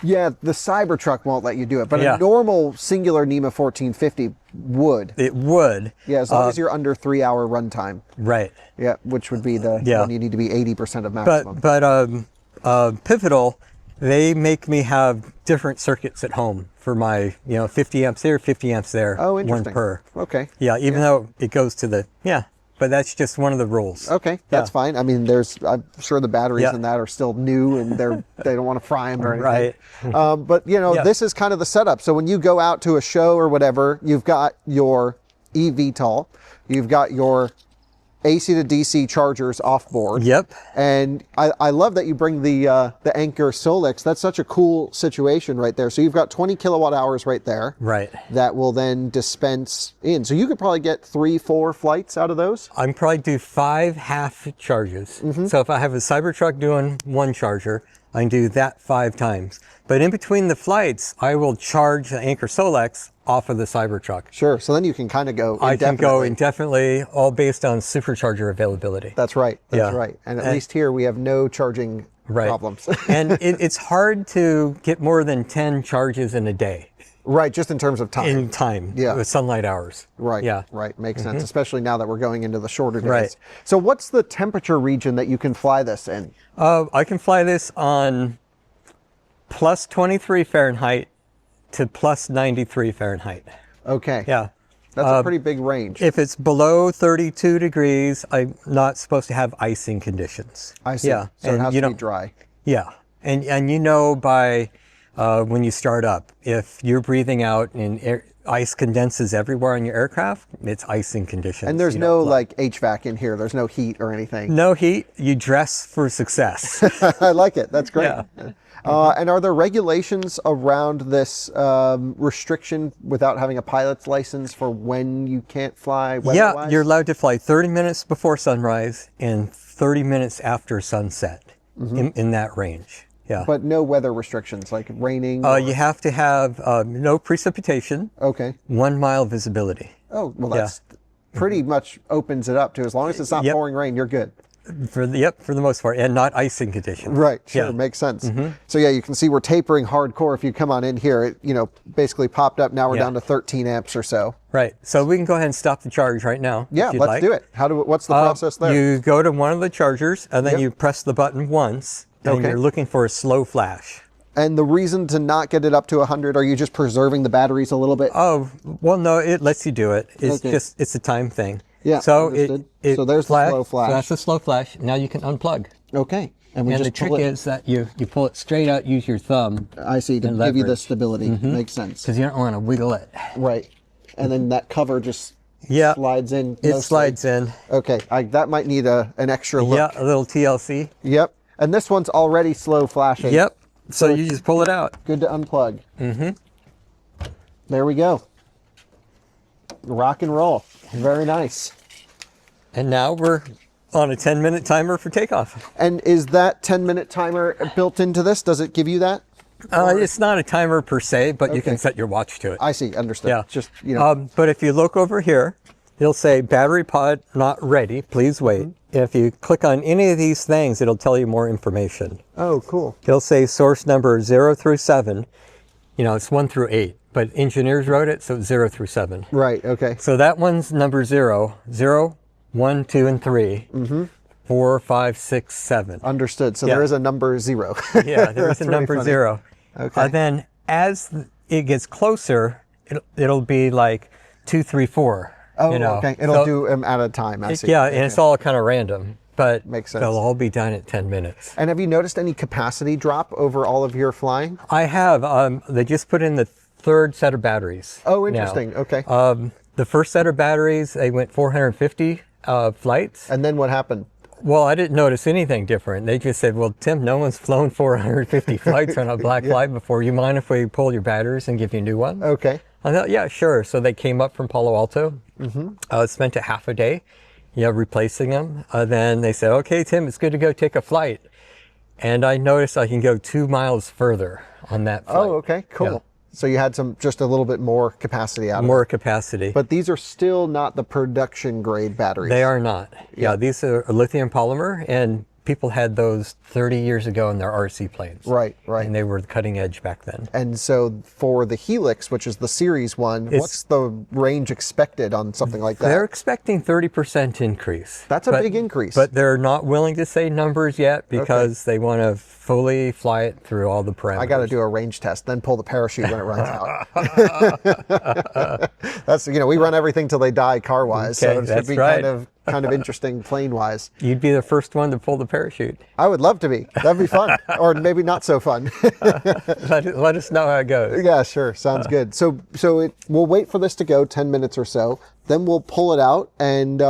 The Cybertruck won't let you do it, but Yeah. a normal singular NEMA 1450 would. It would. Yeah, as long as you're under 3-hour runtime. Right. Yeah, which would be when you need to be 80% of maximum. But Pivotal, they make me have different circuits at home for my 50 amps here, 50 amps there. Oh, interesting. 1 per. Okay. Yeah, even though it goes to the but that's just one of the rules. Okay, that's fine. I mean, I'm sure the batteries in that are still new and they don't want to fry them or anything. Right. But this is kind of the setup. So when you go out to a show or whatever, you've got your eVTOL, you've got your AC to DC chargers off board. Yep. And I love that you bring the Anchor Solex. That's such a cool situation right there. So you've got 20 kilowatt hours right there. Right. That will then dispense in. So you could probably get 3-4 flights out of those. I'm probably do 5 half charges. So if I have a Cybertruck doing 1 charger, I can do that 5 times. But in between the flights, I will charge the Anchor Solex off of the Cybertruck. Sure. So then you can kind of go indefinitely. I can go indefinitely, all based on supercharger availability. That's right. That's right. And at least here we have no charging problems. And it's hard to get more than 10 charges in a day. Right, just in terms of time. In time, with sunlight hours. Right, yeah. Right, makes sense, especially now that we're going into the shorter days. Right. So what's the temperature region that you can fly this in? I can fly this on plus 23 Fahrenheit to plus 93 Fahrenheit. Okay. Yeah. That's a pretty big range. If it's below 32 degrees, I'm not supposed to have icing conditions. I see. Yeah. So it And has to be dry. Yeah. And by when you start up, if you're breathing out and ice condenses everywhere on your aircraft, it's icing conditions. And there's no like HVAC in here. There's no heat or anything. No heat. You dress for success. I like it. That's great. Yeah. And are there regulations around this restriction without having a pilot's license for when you can't fly weather-wise? Yeah, you're allowed to fly 30 minutes before sunrise and 30 minutes after sunset in that range. Yeah. But no weather restrictions like raining? You have to have no precipitation. Okay. 1 mile visibility. Oh, well, that's pretty much opens it up to as long as it's not pouring rain, you're good. For the most part, and not icing conditions. Right, sure, makes sense. So yeah, you can see we're tapering hardcore. If you come on in here, it basically popped up. Now we're down to 13 amps or so. Right, so we can go ahead and stop the charge right now. Yeah, if you'd let's like. do it. What's the process there? You go to one of the chargers, and then you press the button once, and you're looking for a slow flash. And the reason to not get it up to 100, are you just preserving the batteries a little bit? Oh, well, no, it lets you do it. It's it's a time thing. Yeah, so understood. it So there's the slow flash. So that's the slow flash. Now you can unplug. Okay. And we And just the trick pull it. is that you pull it straight out, use your thumb. I see, to and give you the leverage. stability. Makes sense. Because you don't want to wiggle it. Right. And then that cover just Yeah. Slides in. It mostly. slides in. Okay, that might need an extra look. Yeah, a little TLC. Yep. And this one's already slow flashing. Yep. So you just pull it out. Good to unplug. Mm-hmm. There we go. Rock and roll. Very nice. And now we're on a 10-minute timer for takeoff. And is that 10-minute timer built into this? Does it give you that? It's not a timer per se, but you Okay. can set your watch to it. I see. Understood. Yeah. Just, you know. But if you look over here, it'll say battery pod not ready. Please wait. If you click on any of these things, it'll tell you more information. Oh, cool. It'll say source number 0 through 7. You know, it's 1 through 8, but engineers wrote it, so it's 0 through 7. Right. Okay. So that one's number 0, 0, 1, 2, and 3, 4, 5, 6, 7. Understood. So Yeah. there is a number 0. Yeah, there's a That's number really funny. 0. Okay. Then as it gets closer, it'll be like 2, 3, 4. Oh, you know. okay. It'll So do them at a time. I see. Yeah, Okay. and it's all kind of random, but Makes sense. they'll all be done at 10 minutes. And have you noticed any capacity drop over all of your flying? I have. They just put in the 3rd set of batteries. Oh, now. interesting. Okay. The first set of batteries, they went 450 flights. And then what happened? Well, I didn't notice anything different. They just said, well, Tim, no one's flown 450 flights on a Blackfly before. You mind if we pull your batteries and give you a new one? Okay. I thought, yeah, sure. So they came up from Palo Alto, spent a half a day, replacing them. Then they said, okay, Tim, it's good to go take a flight. And I noticed I can go 2 miles further on that flight. Oh, okay. Cool. Yeah. So you had just a little bit more capacity out of it. More capacity. But these are still not the production grade batteries. They are not. Yeah, these are lithium polymer, and people had those 30 years ago in their RC planes. Right, right. And they were cutting edge back then. And so for the Helix, which is the series one, what's the range expected on something like that? They're expecting 30% increase. That's a big increase. But they're not willing to say numbers yet because they want to fully fly it through all the parameters. I got to do a range test, then pull the parachute when it runs out. That's, we run everything till they die car-wise, so Okay, it should that's be right. kind of interesting plane-wise. You'd be the first one to pull the parachute. I would love to be. That'd be fun. Or maybe not so fun. Let us know how it goes. Yeah, sure. Sounds good. So we'll wait for this to go 10 minutes or so. Then we'll pull it out and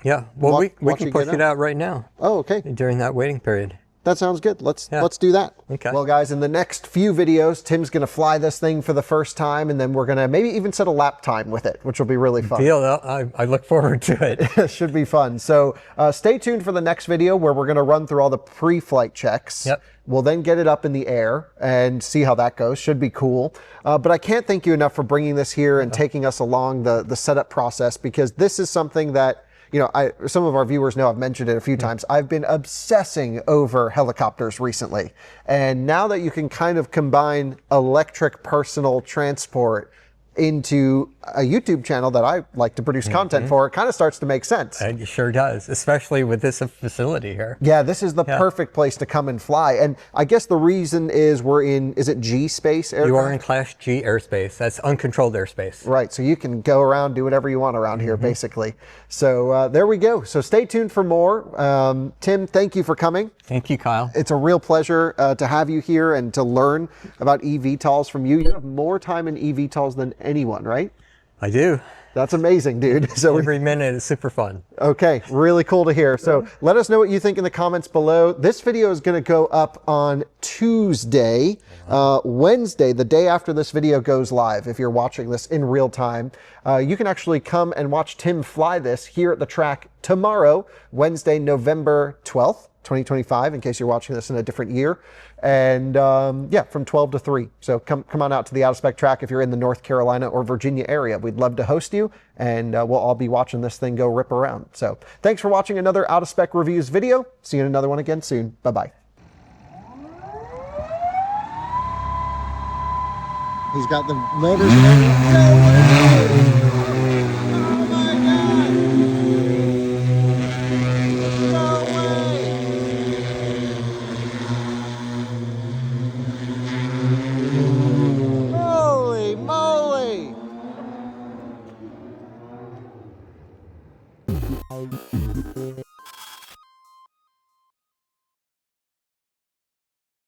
Yeah, well, we watch can it push get it out right now Oh, okay. during that waiting period. That sounds good. Let's do that. Okay. Well, guys, in the next few videos, Tim's going to fly this thing for the first time, and then we're going to maybe even set a lap time with it, which will be really fun. Deal. I look forward to it. Should be fun. So stay tuned for the next video where we're going to run through all the pre-flight checks. Yep. We'll then get it up in the air and see how that goes. Should be cool. But I can't thank you enough for bringing this here and taking us along the setup process, because this is something that, some of our viewers know I've mentioned it a few times. I've been obsessing over helicopters recently. And now that you can kind of combine electric personal transport into a YouTube channel that I like to produce content for, it kind of starts to make sense. It sure does, especially with this facility here. Yeah, this is the perfect place to come and fly. And I guess the reason is is it G space aircraft? You are in Class G airspace. That's uncontrolled airspace. Right, so you can go around, do whatever you want around here, basically. So there we go. So stay tuned for more. Tim, thank you for coming. Thank you, Kyle. It's a real pleasure to have you here and to learn about eVTOLs from you. You have more time in eVTOLs than anyone, right? I do. That's amazing, dude. So Every minute is super fun. okay, really cool to hear. So let us know what you think in the comments below. This video is going to go up on Tuesday. Wednesday, the day after this video goes live, if you're watching this in real time, you can actually come and watch Tim fly this here at the track tomorrow, Wednesday, November 12th. 2025, in case you're watching this in a different year. And from 12 to 3. So come on out to the Out of Spec track if you're in the North Carolina or Virginia area. We'd love to host you, and we'll all be watching this thing go rip around. So thanks for watching another Out of Spec Reviews video. See you in another one again soon. Bye-bye. He's got the motors going.